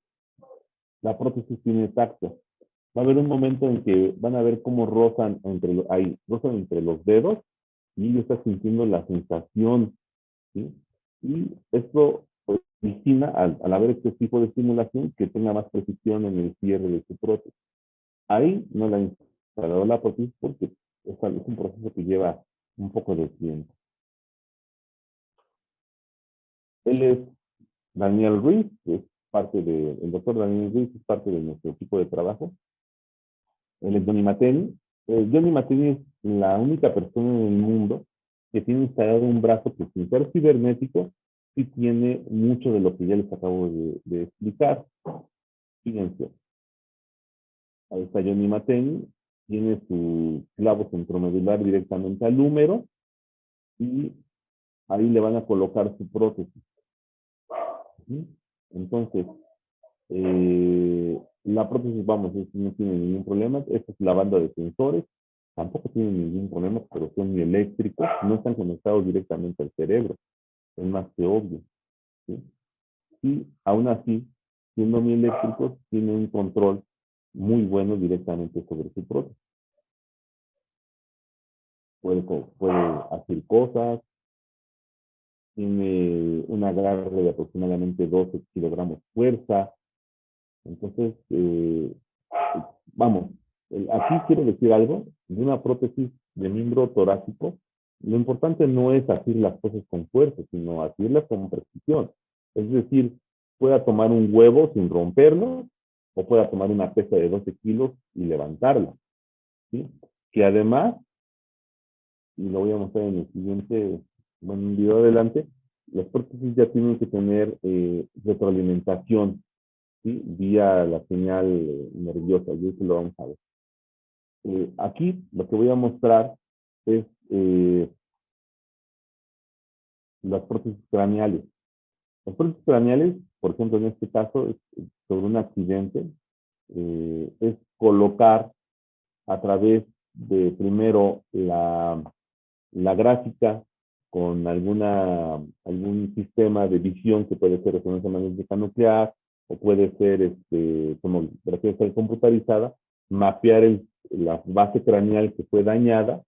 la prótesis tiene tacto. Va a haber un momento en que van a ver cómo rozan entre los dedos y ella está sintiendo la sensación, ¿sí? Y esto origina, al haber este tipo de estimulación, que tenga más precisión en el cierre de su prótesis. Ahí no la ha instalado la prótesis porque es un proceso que lleva un poco de tiempo. Él es Daniel Ruiz, que es el doctor Daniel Ruiz es parte de nuestro equipo de trabajo. Él es Johnny Mateni. Johnny Mateni es la única persona en el mundo que tiene instalado un brazo que, sin ser cibernético, sí tiene mucho de lo que ya les acabo de explicar. Fíjense, ahí está Johnny Mateni, tiene su clavo centromedular directamente al húmero y ahí le van a colocar su prótesis. ¿Sí? Entonces, la prótesis, vamos, no tiene ningún problema. Esta es la banda de sensores. Tampoco tienen ningún problema, pero son eléctricos. No están conectados directamente al cerebro. Es más que obvio. ¿Sí? Y aún así, siendo muy eléctricos, tiene un control muy bueno directamente sobre su prótesis. Puede hacer cosas. Tiene un agarre de aproximadamente 12 kilogramos fuerza. Entonces, vamos, aquí quiero decir algo, de una prótesis de miembro torácico, lo importante no es hacer las cosas con fuerza, sino hacerlas con precisión. Es decir, pueda tomar un huevo sin romperlo, o pueda tomar una pesa de 12 kilos y levantarla, ¿sí? Que además, y lo voy a mostrar en el siguiente, bueno, un video adelante, las prótesis ya tienen que tener retroalimentación, ¿sí? Vía la señal nerviosa, y eso lo vamos a ver. Aquí lo que voy a mostrar es las prótesis craneales. Las prótesis craneales, por ejemplo, en este caso, sobre un accidente, es colocar a través de primero la gráfica con algún sistema de visión que puede ser resonancia magnética nuclear o puede ser tomografía computarizada, mapear la base craneal que fue dañada,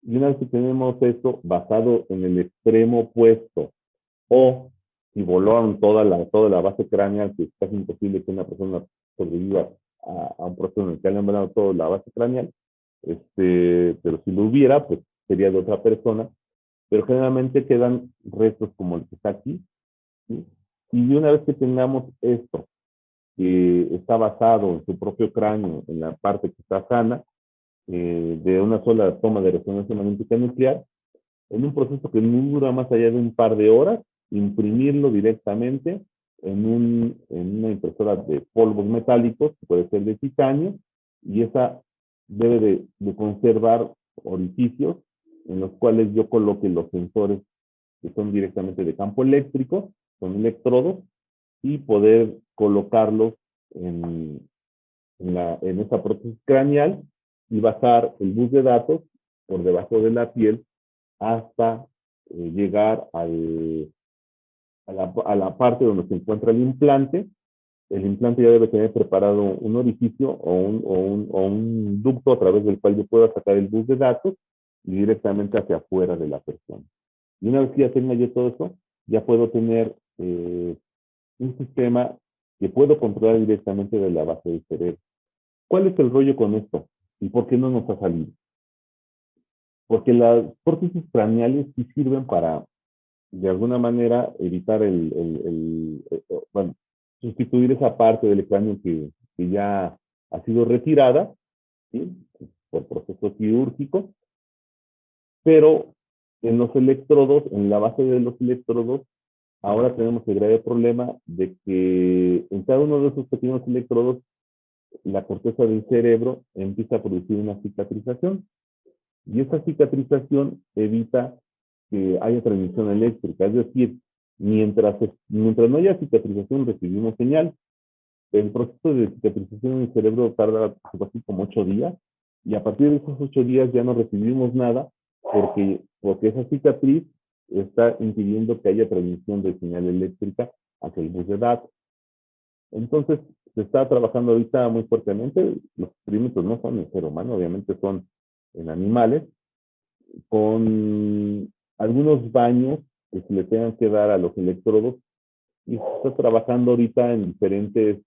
y una vez que tenemos esto basado en el extremo opuesto, o si volaron toda la base craneal, que es casi imposible que una persona sobreviva a un proceso en el que hayan volado toda la base craneal, pero si lo hubiera, pues sería de otra persona, pero generalmente quedan restos como el que está aquí, ¿sí? Y de una vez que tengamos esto, que está basado en su propio cráneo, en la parte que está sana, de una sola toma de resonancia magnética nuclear, en un proceso que no dura más allá de un par de horas, imprimirlo directamente en una impresora de polvos metálicos, que puede ser de titanio, y esa debe de conservar orificios en los cuales yo coloque los sensores que son directamente de campo eléctrico, son electrodos, y poder colocarlos en, en esa prótesis craneal y bajar el bus de datos por debajo de la piel hasta llegar a la parte donde se encuentra el implante. El implante ya debe tener preparado un orificio o un ducto a través del cual yo pueda sacar el bus de datos y directamente hacia afuera de la persona. Y una vez que ya tenga yo todo eso, ya puedo tener un sistema que puedo controlar directamente de la base del cerebro. ¿Cuál es el rollo con esto? ¿Y por qué no nos ha salido? Porque las prótesis craneales sí sirven para, de alguna manera, evitar bueno, sustituir esa parte del cráneo que ya ha sido retirada, ¿sí? Por proceso quirúrgico, pero en los electrodos, en la base de los electrodos, ahora tenemos el grave problema de que en cada uno de esos pequeños electrodos la corteza del cerebro empieza a producir una cicatrización y esa cicatrización evita que haya transmisión eléctrica, es decir, mientras no haya cicatrización recibimos señal. El proceso de cicatrización en el cerebro tarda algo así como 8 días y a partir de esos 8 días ya no recibimos nada porque esa cicatriz está impidiendo que haya transmisión de señal eléctrica hacia el bus de datos. Entonces, se está trabajando ahorita muy fuertemente. Los experimentos no son en ser humano, obviamente son en animales, con algunos baños que se le tengan que dar a los electrodos. Y se está trabajando ahorita en diferentes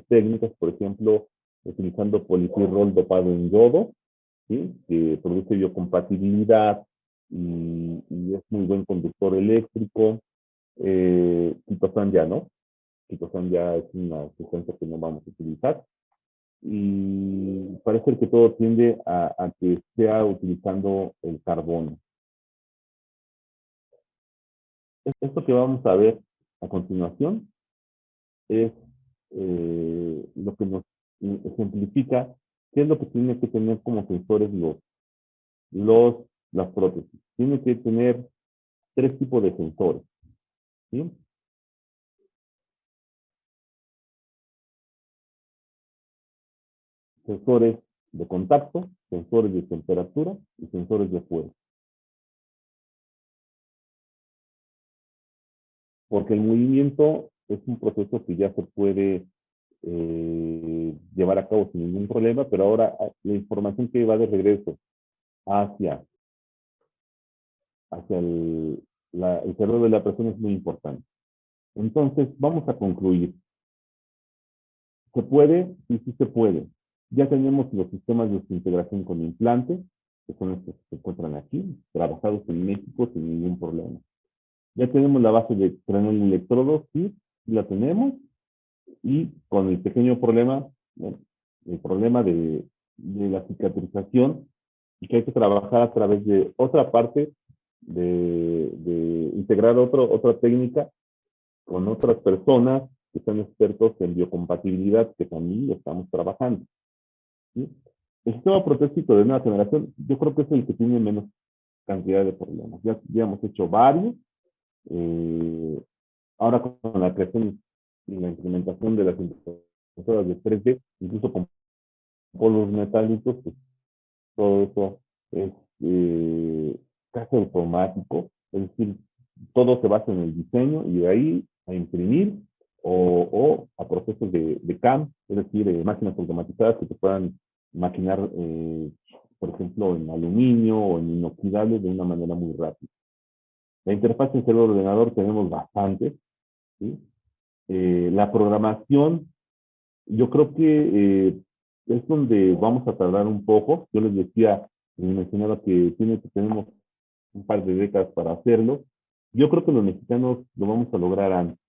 técnicas, por ejemplo, utilizando polipirrol dopado en yodo, ¿sí? Que produce biocompatibilidad y es muy buen conductor eléctrico. Quitosán ya no. Quitosán ya es una sustancia que no vamos a utilizar. Y parece que todo tiende a que sea utilizando el carbono. Esto que vamos a ver a continuación es lo que nos ejemplifica qué es lo que tiene que tener como sensores los, las prótesis. Tiene que tener 3 tipos de sensores, ¿sí? Sensores de contacto, sensores de temperatura y sensores de fuerza. Porque el movimiento es un proceso que ya se puede llevar a cabo sin ningún problema, pero ahora la información que va de regreso hacia, hacia el cerebro de la persona es muy importante. Entonces, vamos a concluir. ¿Se puede? Sí, sí se puede. Ya tenemos los sistemas de integración con implante, que son estos que se encuentran aquí, trabajados en México sin ningún problema. Ya tenemos la base de craneal electrodos, sí, la tenemos, y con el pequeño problema, bueno, el problema de la cicatrización, y que hay que trabajar a través de otra parte, de integrar otra técnica con otras personas que son expertos en biocompatibilidad, que también estamos trabajando, ¿sí? El sistema protésico de nueva generación, yo creo que es el que tiene menos cantidad de problemas. Ya hemos hecho varios. Eh, Ahora con la creación y la implementación de las impresoras de 3D, incluso con polvos metálicos, pues todo eso es casi automático. Es decir, todo se basa en el diseño y de ahí a imprimir o a procesos de CAM, es decir, máquinas automatizadas que te puedan maquinar, por ejemplo, en aluminio o en inoxidable de una manera muy rápida. La interfaz en cerebro-ordenador tenemos bastante, ¿sí? La programación, yo creo que es donde vamos a tardar un poco. Yo les decía, les mencionaba que tenemos un par de décadas para hacerlo. Yo creo que los mexicanos lo vamos a lograr antes.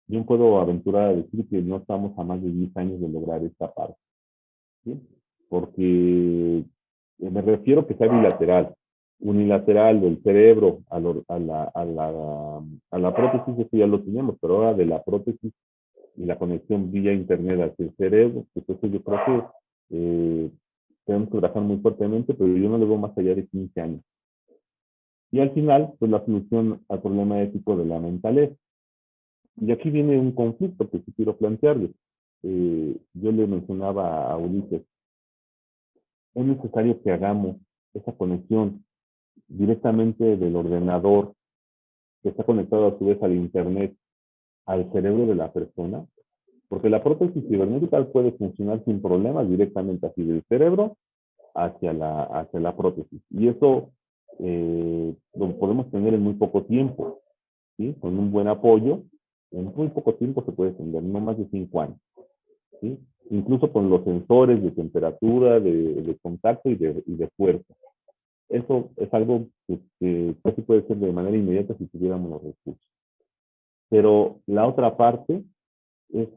Yo puedo aventurar a decir que no estamos a más de 10 años de lograr esta parte, ¿sí? Porque me refiero que sea bilateral, unilateral del cerebro a la prótesis, eso ya lo tenemos, pero ahora de la prótesis y la conexión vía internet hacia el cerebro, pues eso yo creo que tenemos que trabajar muy fuertemente, pero yo no lo veo más allá de 15 años. Y al final, pues la solución al problema ético de la mentalidad. Y aquí viene un conflicto que sí quiero plantearles. Yo le mencionaba a Ulises, es necesario que hagamos esa conexión directamente del ordenador que está conectado a su vez al Internet, al cerebro de la persona, porque la prótesis cibernética puede funcionar sin problemas directamente así del cerebro hacia la prótesis. Y eso lo podemos tener en muy poco tiempo, ¿sí? Con un buen apoyo, en muy poco tiempo se puede tener, no más de 5 años, ¿sí? Incluso con los sensores de temperatura, de contacto y de fuerza. Eso es algo que casi puede ser de manera inmediata si tuviéramos los recursos. Pero la otra parte es,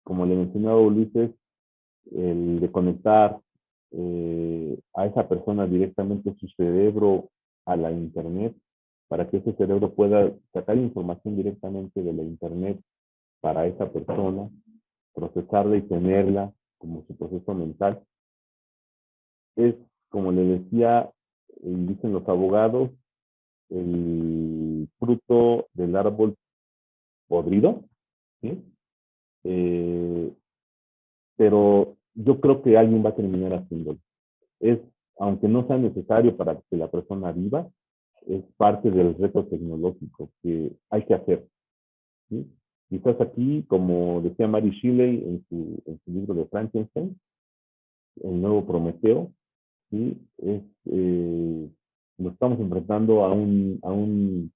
como le mencionaba Ulises, el de conectar a esa persona directamente su cerebro a la internet para que ese cerebro pueda sacar información directamente de la internet para esa persona, procesarla y tenerla como su proceso mental. Es, como le decía, dicen los abogados, el fruto del árbol podrido, ¿sí? Eh, pero yo creo que alguien va a terminar haciéndolo. Es, aunque no sea necesario para que la persona viva, es parte del reto tecnológico que hay que hacer, ¿sí? Quizás aquí, como decía Mary Shelley en su libro de Frankenstein, el nuevo Prometeo, ¿sí? Nos estamos enfrentando a un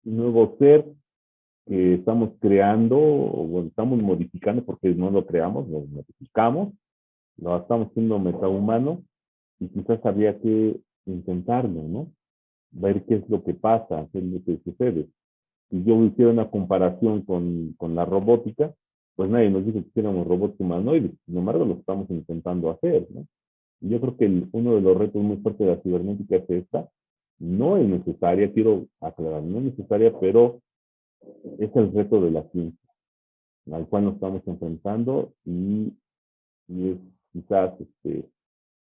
nuevo ser que estamos creando, o bueno, estamos modificando porque no lo creamos, lo modificamos, lo estamos haciendo metahumano y quizás habría que intentarlo, ¿no? Ver qué es lo que pasa, qué es lo que sucede. Si yo hiciera una comparación con la robótica, pues nadie nos dice que hiciéramos robots humanoides, sin embargo lo estamos intentando hacer, ¿no? Y yo creo que uno de los retos muy fuertes de la cibernética es esta, no es necesaria, quiero aclarar, no es necesaria, pero es el reto de la ciencia al cual nos estamos enfrentando y es quizás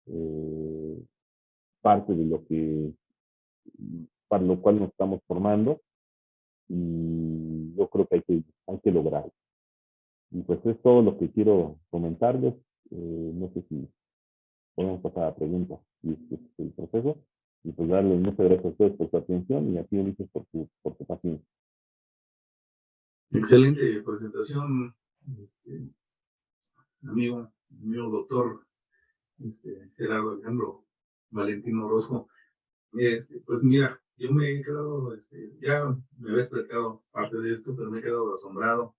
eh, parte de lo que, para lo cual nos estamos formando y yo creo que hay que lograrlo. Y pues es todo lo que quiero comentarles. No sé si podemos pasar a la pregunta y este es el proceso. Y pues darles muchas gracias a ustedes por su atención y a ti, Ulises, por tu paciencia. Excelente presentación, amigo doctor Gerardo Alejandro Valentino Orozco. Pues mira, yo me he quedado, ya me habías platicado parte de esto, pero me he quedado asombrado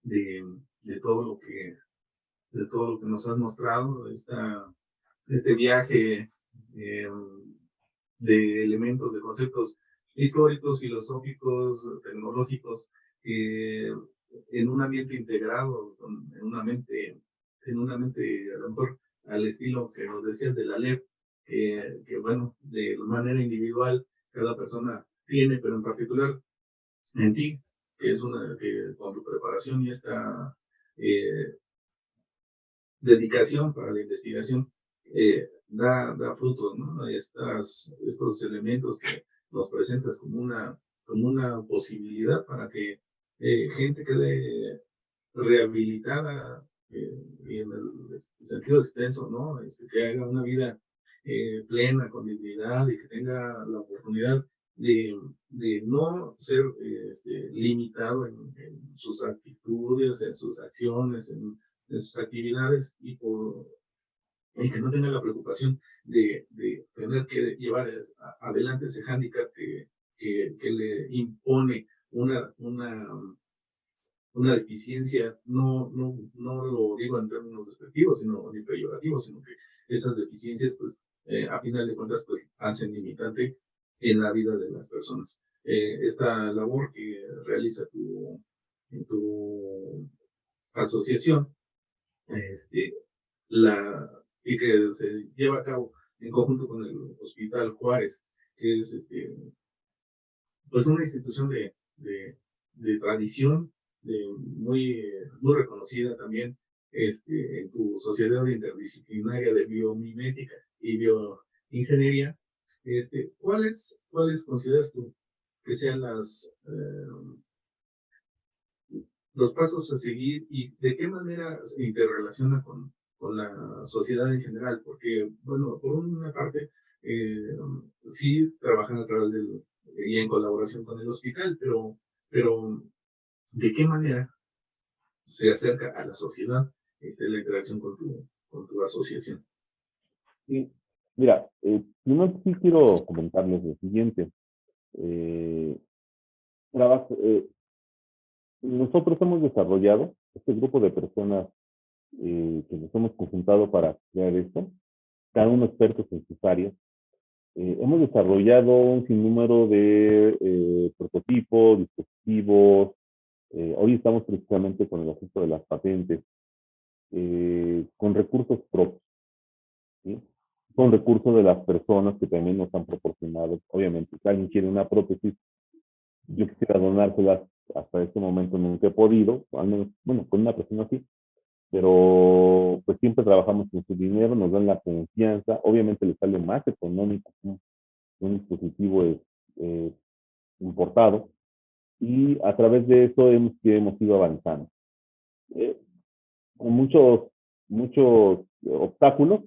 de, de todo lo que, de todo lo que nos has mostrado, este viaje eh, de elementos, de conceptos históricos, filosóficos, tecnológicos, en un ambiente integrado, en una mente a lo mejor al estilo que nos decías de la LEP, que bueno, de manera individual cada persona tiene, pero en particular en ti, que es que con tu preparación y esta eh, dedicación para la investigación da frutos, ¿no? Estos elementos que nos presentas como una posibilidad para que gente quede rehabilitada y en el sentido extenso, ¿no? Que haga una vida plena, con dignidad y que tenga la oportunidad de no ser limitado en sus actitudes, en sus acciones, en sus actividades y que no tenga la preocupación de tener que llevar adelante ese hándicap que le impone una deficiencia, no lo digo en términos despectivos, sino ni peyorativos, sino que esas deficiencias, pues, a final de cuentas, pues, hacen limitante en la vida de las personas. Esta labor que realiza tu asociación, este, y que se lleva a cabo en conjunto con el Hospital Juárez, que es pues una institución de tradición, muy reconocida también en tu sociedad interdisciplinaria de biomimética y bioingeniería, ¿Cuáles consideras tú que sean los pasos a seguir y de qué manera se interrelaciona con la sociedad en general? Porque, bueno, por una parte, sí trabajan a través y en colaboración con el hospital, pero ¿de qué manera se acerca a la sociedad la interacción con tu asociación? Sí. Mira, primero sí quiero comentarles lo siguiente. Eh, nosotros hemos desarrollado, este grupo de personas que nos hemos conjuntado para crear esto, cada uno expertos en sus áreas. Hemos desarrollado un sinnúmero de prototipos, dispositivos. Hoy estamos precisamente con el asunto de las patentes, con recursos propios, ¿sí? Con recursos de las personas que también nos han proporcionado. Obviamente, si alguien quiere una prótesis, yo quisiera donárselas. Hasta este momento nunca he podido, al menos, bueno, con una persona así, pero pues siempre trabajamos con su dinero, nos dan la confianza. Obviamente les sale más económico, ¿no? Un dispositivo eh, importado, y a través de eso hemos ido avanzando. Eh, con muchos obstáculos.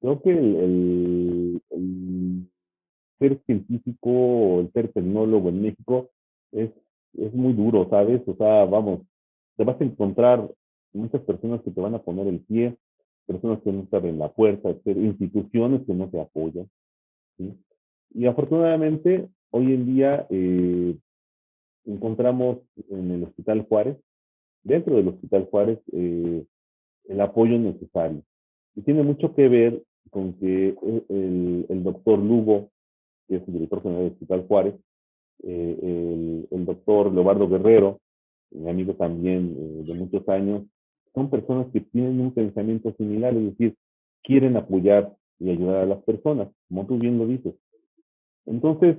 Creo que el ser científico o el ser tecnólogo en México es, es muy duro, ¿sabes? O sea, vamos, te vas a encontrar muchas personas que te van a poner el pie, personas que no te abren la puerta, instituciones que no te apoyan, ¿sí? Y afortunadamente, hoy en día encontramos en el Hospital Juárez, dentro del Hospital Juárez, el apoyo necesario. Y tiene mucho que ver con que el doctor Lugo, que es el director general del Hospital Juárez, el doctor Leobardo Guerrero, mi amigo también de muchos años, son personas que tienen un pensamiento similar, es decir, quieren apoyar y ayudar a las personas, como tú bien lo dices. Entonces,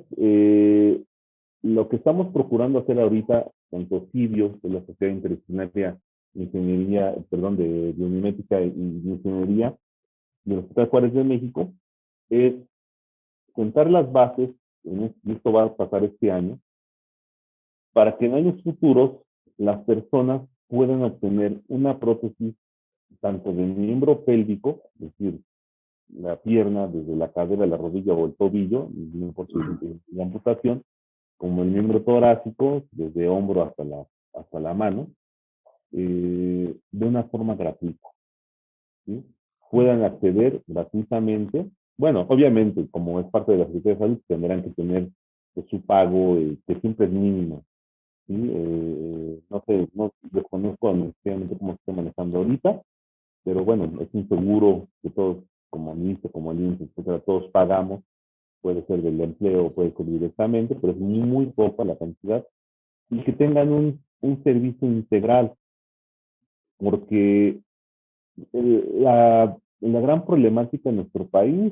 lo que estamos procurando hacer ahorita, tanto CIBIO, de la Sociedad Interdisciplinaria de Ingeniería, perdón, de Biomimética y de Ingeniería, del Hospital Juárez de México, es sentar las bases, y esto va a pasar este año, para que en años futuros las personas puedan obtener una prótesis tanto de miembro pélvico, es decir, la pierna desde la cadera, la rodilla o el tobillo, no importa la amputación, como el miembro torácico, desde hombro hasta la mano, de una forma gratuita, ¿sí? Puedan acceder gratuitamente. Bueno, obviamente, como es parte de la Secretaría de Salud, tendrán que tener su pago, que siempre es mínimo, ¿sí? No sé, no desconozco administrativamente cómo se está manejando ahorita, pero bueno, es un seguro que todos, como el INSS, como el INSS, etcétera, todos pagamos. Puede ser del empleo, puede ser directamente, pero es muy poca la cantidad, y que tengan un servicio integral, porque la gran problemática en nuestro país,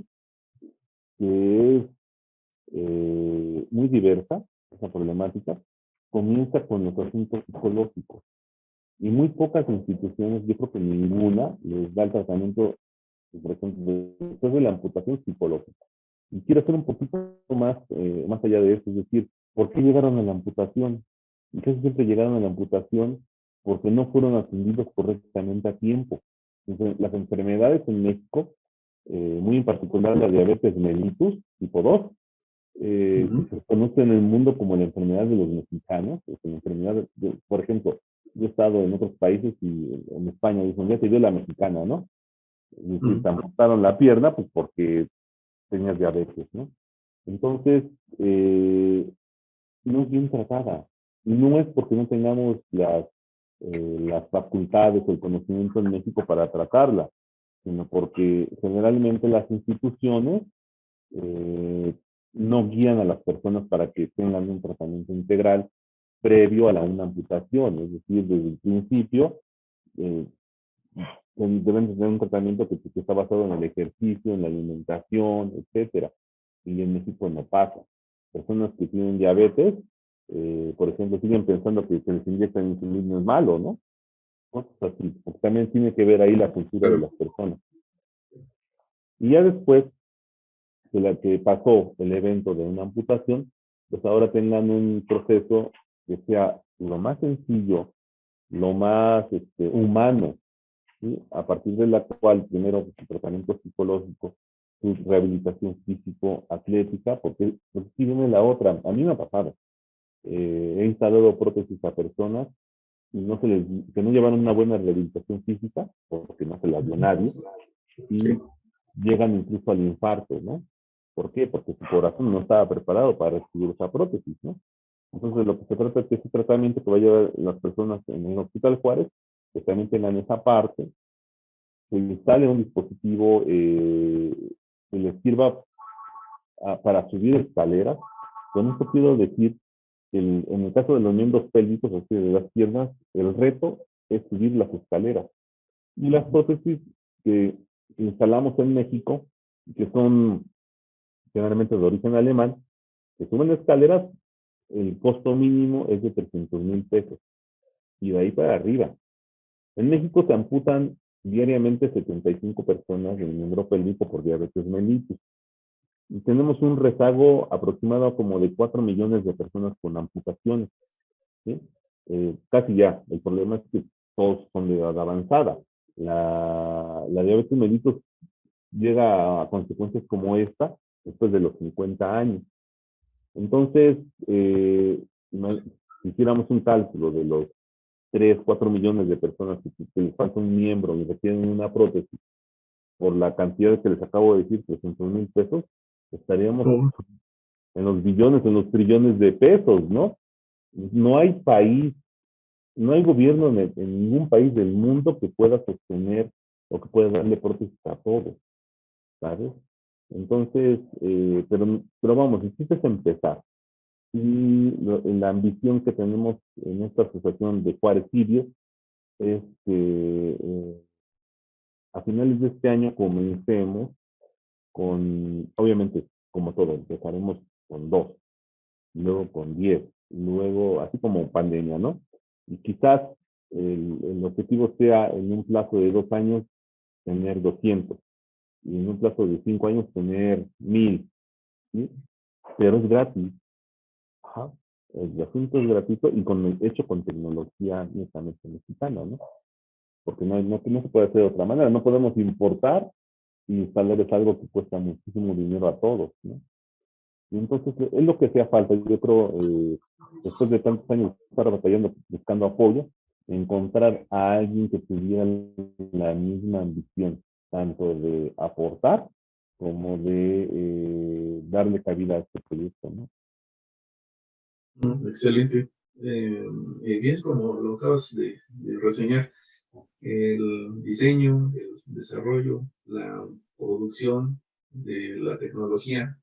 que es muy diversa, esa problemática, comienza con los asuntos psicológicos. Y muy pocas instituciones, yo creo que ninguna, les da el tratamiento, por ejemplo, después de la amputación psicológica. Y quiero hacer un poquito más allá de eso, es decir, ¿por qué llegaron a la amputación? Y casi siempre llegaron a la amputación porque no fueron atendidos correctamente a tiempo. Entonces, las enfermedades en México, muy en particular la diabetes mellitus tipo 2, que se conoce en el mundo como la enfermedad de los mexicanos, es una enfermedad, por ejemplo, yo he estado en otros países y en España dicen, ya te dio la mexicana, ¿no? Es decir, te amputaron la pierna pues porque tenías diabetes, ¿no? Entonces, no es bien tratada. Y no es porque no tengamos las facultades o el conocimiento en México para tratarla, sino porque generalmente las instituciones eh, no guían a las personas para que tengan un tratamiento integral previo a una amputación. Es decir, desde el principio eh, deben tener un tratamiento que está basado en el ejercicio, en la alimentación, etcétera. Y en México no pasa. Personas que tienen diabetes, por ejemplo, siguen pensando que les inyectan insulina es malo, ¿no? Cosas así, porque también tiene que ver ahí la cultura de Claro. las personas. Y ya después, de la que pasó el evento de una amputación, pues ahora tengan un proceso que sea lo más sencillo, lo más humano, ¿sí? A partir de la cual primero su tratamiento psicológico, su rehabilitación físico-atlética, porque si viene la otra, a mí me ha pasado, he instalado prótesis a personas y no se les, que no llevaron una buena rehabilitación física, porque no se las dio nadie, y Sí. llegan incluso al infarto, ¿no? ¿Por qué? Porque su corazón no estaba preparado para recibir esa prótesis, ¿no? Entonces, lo que se trata es que ese tratamiento que va a llevar las personas en el Hospital Juárez, que también tengan esa parte, se instale un dispositivo que les sirva para subir escaleras. Con esto quiero decir que en el caso de los miembros pélvicos, o sea, de las piernas, el reto es subir las escaleras. Y las prótesis que instalamos en México, que son generalmente de origen alemán, que suben escaleras, el costo mínimo es de 300,000 pesos. Y de ahí para arriba. En México se amputan diariamente 75 personas del miembro pélvico por diabetes mellitus. Y tenemos un rezago aproximado como de 4 millones de personas con amputaciones, ¿sí? Casi ya. El problema es que todos son de edad avanzada. La diabetes mellitus llega a consecuencias como esta después de los 50 años. Entonces, si hiciéramos un cálculo de los 3, 4 millones de personas que les falta un miembro y requieren una prótesis por la cantidad que les acabo de decir, 300,000 pesos, estaríamos Oh, en los billones, en los trillones de pesos, ¿no? No hay país, no hay gobierno en ningún país del mundo que pueda sostener o que pueda darle prótesis a todos, ¿sabes? Entonces, pero vamos, el chiste es empezar. Y la ambición que tenemos en esta asociación de Juárez Sirio es que a finales de este año comencemos con, obviamente, como todo, empezaremos con 2, luego con 10, luego, así como pandemia, ¿no? Y quizás el objetivo sea en un plazo de 2 años tener 200 y en un plazo de 5 años tener 1000, ¿sí? Pero es gratis. Ajá. El asunto es gratuito y hecho con tecnología netamente mexicana, ¿no? Porque no se puede hacer de otra manera. No podemos importar y instalar es algo que cuesta muchísimo dinero a todos, ¿no? Y entonces es lo que hacía falta. Yo creo, después de tantos años de estar batallando, buscando apoyo, encontrar a alguien que tuviera la misma ambición, tanto de aportar como de darle cabida a este proyecto, ¿no? excelente. Bien, como lo acabas de reseñar, el diseño, el desarrollo, la producción de la tecnología,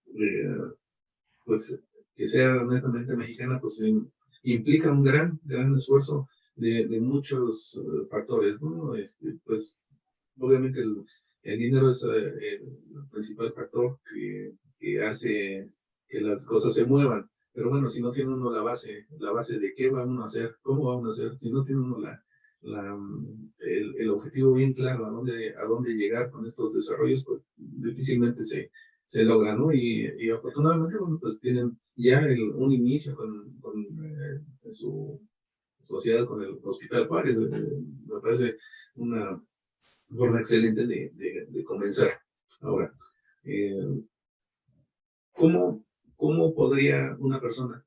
pues que sea netamente mexicana, pues implica un gran esfuerzo de muchos factores, ¿no? Pues obviamente el dinero es el principal factor que hace que las cosas se muevan. Pero bueno, si no tiene uno la base de qué va uno a hacer, cómo va uno a hacer, si no tiene uno el objetivo bien claro a dónde llegar con estos desarrollos, pues difícilmente se logra, ¿no? Y afortunadamente, bueno, pues tienen ya un inicio con su sociedad con el Hospital Juárez. Me parece una forma excelente de comenzar. Ahora, eh, ¿cómo, ¿cómo podría una persona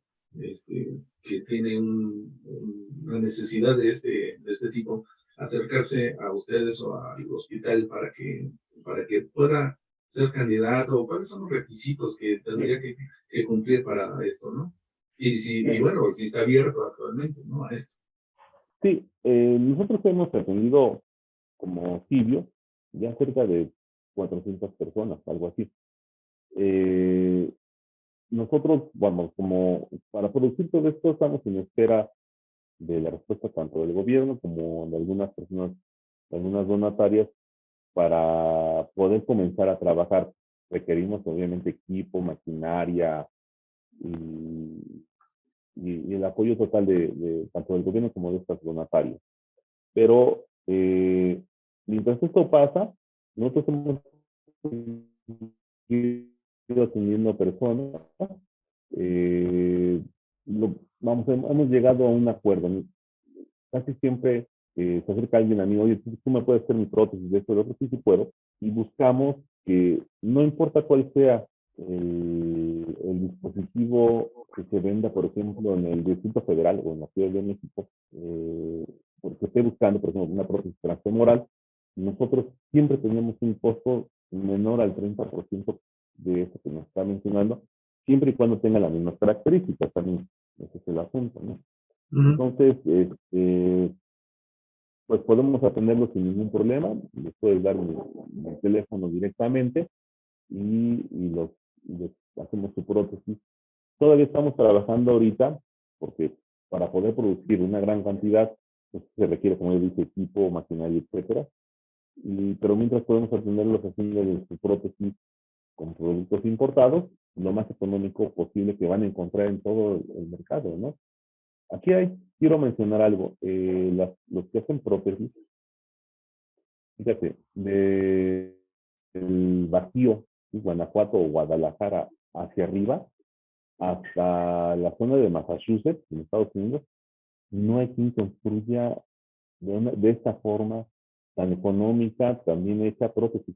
que tiene una necesidad de este tipo acercarse a ustedes o al hospital para que pueda ser candidato? ¿Cuáles son los requisitos que tendría que cumplir para esto, no? Y bueno, si está abierto actualmente, ¿no? A esto. Sí, nosotros hemos atendido como Sibio ya cerca de 400 personas, algo así. Eh, Nosotros, vamos, como para producir todo esto, estamos en espera de la respuesta tanto del gobierno como de algunas personas, de algunas donatarias, para poder comenzar a trabajar. Requerimos obviamente equipo, maquinaria y, y el apoyo total tanto del gobierno como de estas donatarias. Pero mientras esto pasa, nosotros hemos ido atendiendo personas, eh, hemos llegado a un acuerdo. Casi siempre se acerca alguien a mí, oye, tú me puedes hacer mi prótesis de esto, de otro, sí, sí puedo. Y buscamos que no importa cuál sea el dispositivo que se venda, por ejemplo, en el Distrito Federal o en la Ciudad de México, porque esté buscando, por ejemplo, una prótesis transfemoral, nosotros siempre tenemos un costo menor al 30% de eso que nos está mencionando, siempre y cuando tenga las mismas características también. Ese es el asunto, ¿no? Entonces, pues podemos atenderlo sin ningún problema. Les puedes dar mi teléfono directamente y les hacemos su prótesis. Todavía estamos trabajando ahorita porque para poder producir una gran cantidad pues, se requiere, como yo dije, equipo, maquinaria, etcétera. Pero mientras podemos atenderlos haciendo su prótesis con productos importados, lo más económico posible que van a encontrar en todo el mercado, ¿no? Aquí quiero mencionar algo. Los que hacen prótesis, fíjate, del Bajío, Guanajuato o Guadalajara hacia arriba, hasta la zona de Massachusetts, en Estados Unidos, no hay quien construya de esta forma tan económica, también hecha prótesis.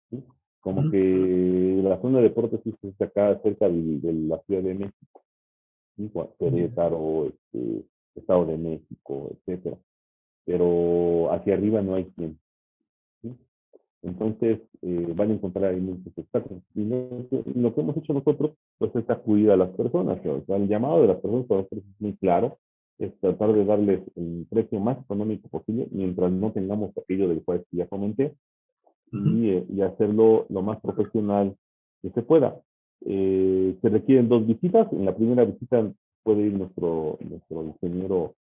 ¿Sí? Como que la zona de prótesis es acá cerca de la Ciudad de México, ¿sí? Querétaro, Estado de México, etcétera. Pero hacia arriba no hay quien. ¿Sí? Entonces, van a encontrar ahí muchos obstáculos. Y lo que hemos hecho nosotros, pues es acudir a las personas. O sea, el llamado de las personas para nosotros es muy claro, es tratar de darles el precio más económico posible, mientras no tengamos aquello del cual ya comenté, y hacerlo lo más profesional que se pueda. Se requieren 2 visitas. En la primera visita puede ir nuestro ingeniero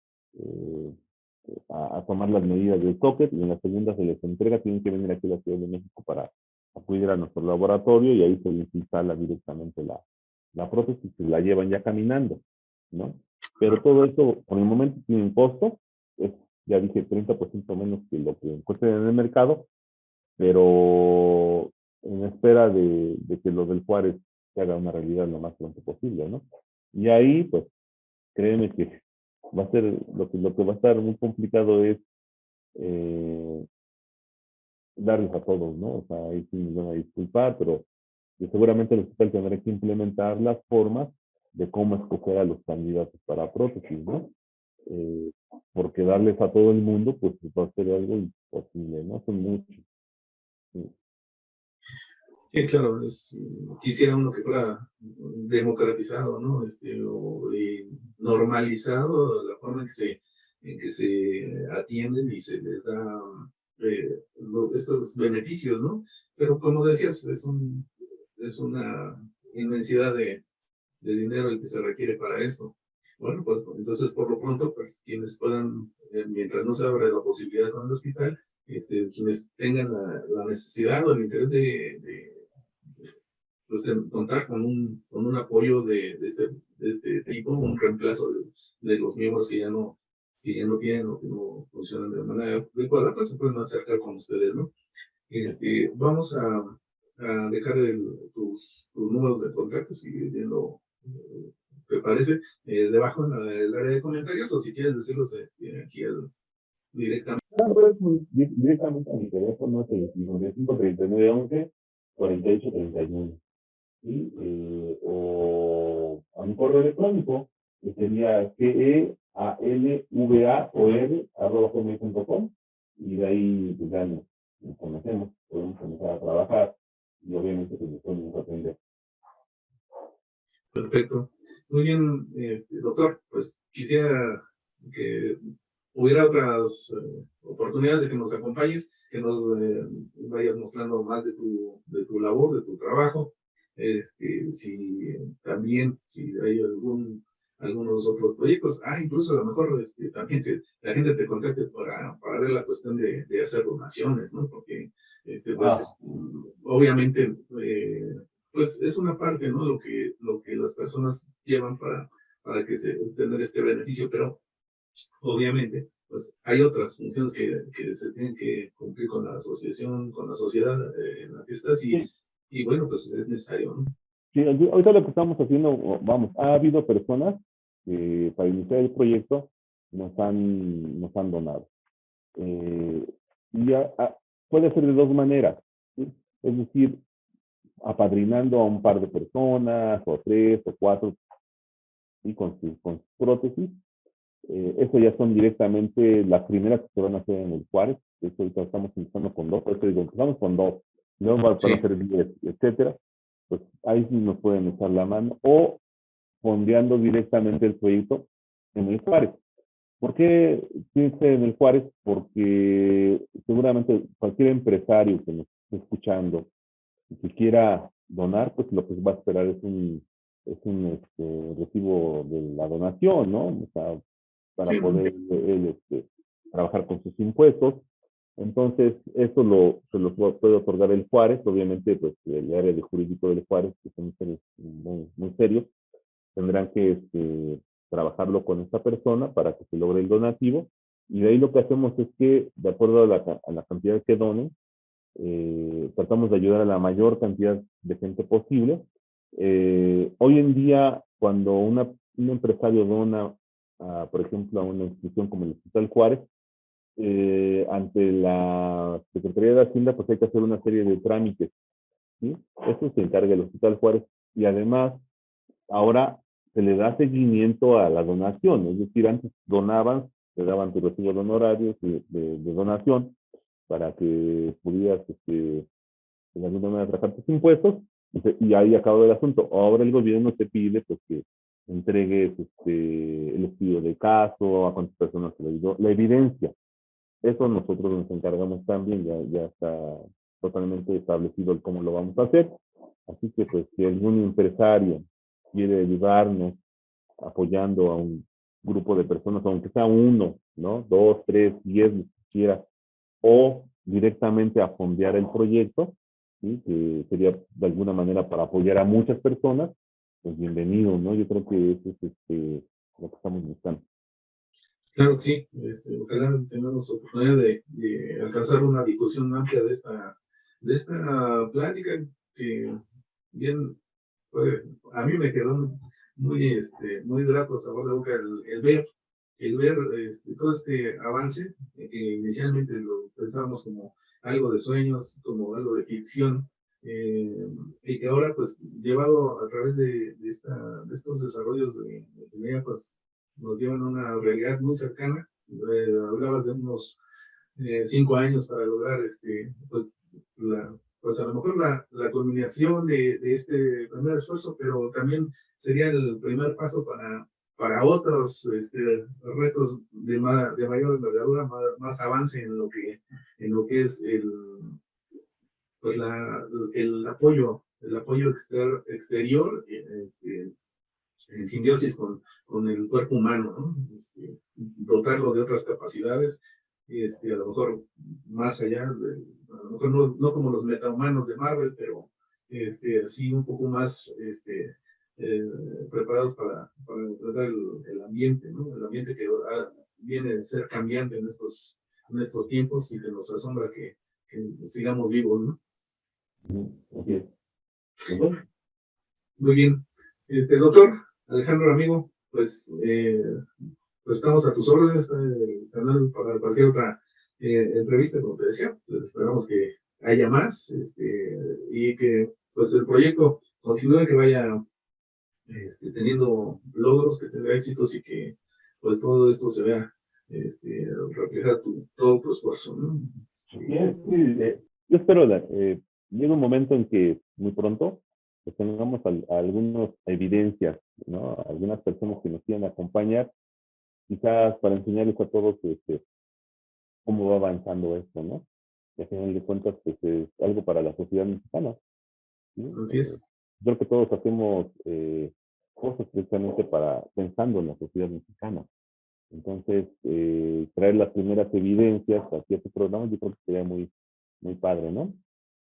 a tomar las medidas del socket, y en la segunda se les entrega, tienen que venir aquí a la Ciudad de México para acudir a nuestro laboratorio y ahí se les instala directamente la prótesis y la llevan ya caminando, ¿no? Pero todo esto, por el momento, tiene un costo, es, ya dije, 30% menos que lo que cuesta en el mercado, pero en espera de que lo del Juárez se haga una realidad lo más pronto posible, ¿no? Y ahí, pues, créeme que va a ser, lo que va a estar muy complicado es darles a todos, ¿no? O sea, ahí sí me van a disculpar, pero seguramente el hospital tendrá que implementar las formas de cómo escoger a los candidatos para prótesis, ¿no? Eh, Porque darles a todo el mundo, pues va a ser algo imposible, ¿no? Son muchos. Sí. Sí, claro, quisiera uno que fuera democratizado, ¿no? Y normalizado la forma en que se atienden y se les da estos beneficios, ¿no? Pero como decías, es una inmensidad de dinero el que se requiere para esto. Bueno, pues entonces por lo pronto, pues quienes puedan, mientras no se abra la posibilidad con el hospital, quienes tengan la necesidad o el interés pues, de contar con un apoyo de este tipo, un reemplazo de los miembros que ya no tienen o que no funcionan de manera adecuada, pues se pueden acercar con ustedes, ¿no? Vamos a dejar tus números de contacto, si bien te parece, debajo en el área de comentarios, o si quieres decirlos aquí directamente. No, pero es directamente a mi teléfono, es el 55 39 11 48 31. ¿Sí? O a mi correo electrónico, que sería gealvaor@gmail.com, y de ahí pues, ya nos conocemos, podemos comenzar a trabajar y obviamente pues, nos podemos atender. Perfecto. Muy bien, doctor, pues quisiera que hubiera otras oportunidades de que nos acompañes, que nos vayas mostrando más de tu labor, de tu trabajo. Si hay algunos otros proyectos, incluso a lo mejor también que la gente te contacte para ver la cuestión de hacer donaciones, ¿no? Porque, pues, obviamente, pues es una parte, ¿no? Lo que las personas llevan para tener este beneficio, pero obviamente, pues hay otras funciones que se tienen que cumplir con la asociación, con la sociedad en la que estás, y, Sí, y bueno, pues es necesario, ¿no? Sí, ahorita lo que estamos haciendo, vamos, ha habido personas que para iniciar el proyecto nos han donado. Eh, y puede ser de dos maneras, ¿sí? Es decir, apadrinando a un par de personas, o tres, o cuatro, y con sus prótesis. Eso ya son directamente las primeras que se van a hacer en el Juárez. De hecho, ahorita estamos empezando con dos, por eso digo, empezamos con dos, luego van a Sí, ser 10, etcétera. Pues ahí sí nos pueden echar la mano, o fondeando directamente el proyecto en el Juárez. ¿Por qué tiene que ser en el Juárez? Porque seguramente cualquier empresario que nos esté escuchando y que quiera donar, pues lo que va a esperar es un recibo de la donación, ¿no? O sea, para sí, ¿no? poder trabajar con sus impuestos. Entonces, eso se lo puede otorgar el Juárez, obviamente, pues el área de jurídico del Juárez, que son seres muy, muy serios, tendrán que trabajarlo con esta persona para que se logre el donativo. Y de ahí lo que hacemos es que, de acuerdo a la cantidad que donen, tratamos de ayudar a la mayor cantidad de gente posible. Hoy en día, cuando un empresario dona, por ejemplo, a una institución como el Hospital Juárez, ante la Secretaría de Hacienda, pues hay que hacer una serie de trámites, ¿sí? Eso se encarga el Hospital Juárez, y además ahora se le da seguimiento a la donación, es decir, antes donaban, te daban tu recibo de honorarios de donación para que pudieras de alguna manera trabajar tus impuestos, y ahí acabó el asunto. Ahora el gobierno te pide pues que entregues el estudio de caso, a cuántas personas se le ayudó, la evidencia. Eso nosotros nos encargamos también, ya está totalmente establecido el cómo lo vamos a hacer. Así que pues si algún empresario quiere ayudarnos apoyando a un grupo de personas, aunque sea uno, ¿no? Dos, tres, 10, ni siquiera, o directamente a fondear el proyecto, ¿sí? Que sería de alguna manera para apoyar a muchas personas, pues bienvenido, ¿no? Yo creo que eso es lo que estamos buscando. claro que sí. Ojalá tengamos oportunidad de alcanzar una difusión amplia de esta plática que bien, pues, a mí me quedó muy grato sabor de boca el ver todo este avance, que inicialmente lo pensábamos como algo de sueños, como algo de ficción, y que ahora, pues, llevado a través de estos desarrollos de ingeniería, pues, nos llevan a una realidad muy cercana. Hablabas de unos 5 años para lograr, pues, pues a lo mejor la culminación de este primer esfuerzo, pero también sería el primer paso para otros retos de mayor envergadura, más avance en lo que es pues el apoyo exterior, en simbiosis con el cuerpo humano, ¿no? Dotarlo de otras capacidades, a lo mejor más allá, a lo mejor no como los metahumanos de Marvel, pero sí un poco más eh, preparados para enfrentar el ambiente, ¿no? El ambiente que viene a ser cambiante en estos tiempos y que nos asombra que sigamos vivos, ¿no? Así es. Entonces, Muy bien. Doctor Alejandro, amigo, pues estamos a tus órdenes, está en el canal para cualquier otra entrevista, como te decía. Pues esperamos que haya más, y que pues el proyecto continúe, que vaya teniendo logros, que tenga éxitos y que pues todo esto se vea reflejar todo tu esfuerzo, ¿no? así es, sí, yo espero llegue un momento en que muy pronto pues, tengamos algunas evidencias, ¿no? Algunas personas que nos quieran acompañar, quizás para enseñarles a todos cómo va avanzando esto, ¿no? Y al final de cuentas, pues es algo para la sociedad mexicana, ¿sí? Así es. Creo que todos hacemos cosas precisamente pensando en la sociedad mexicana. Entonces, traer las primeras evidencias aquí a tu programa, yo creo que sería muy, muy padre, ¿no?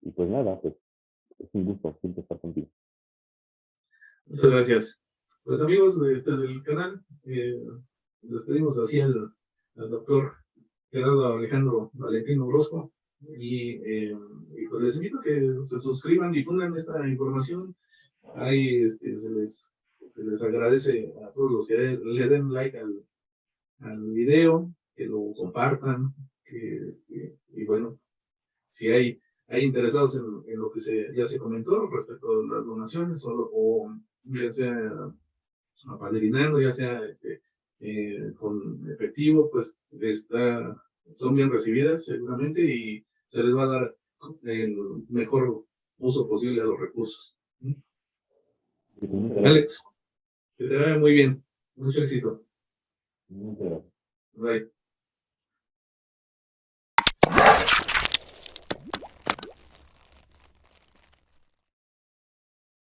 Y pues nada, pues es un gusto siempre estar contigo. Muchas gracias. Pues amigos del canal, despedimos así al doctor Gerardo Alejandro Valentino Orozco. Y pues les invito a que se suscriban, difundan esta información. Ahí se les agradece a todos los que le den like al video, que lo compartan, y bueno, si hay interesados en lo que ya se comentó respecto a las donaciones, o ya sea apadrinando, ya sea con efectivo, pues son bien recibidas seguramente y se les va a dar el mejor uso posible a los recursos. Alex, que te vaya muy bien. Mucho éxito. Bye.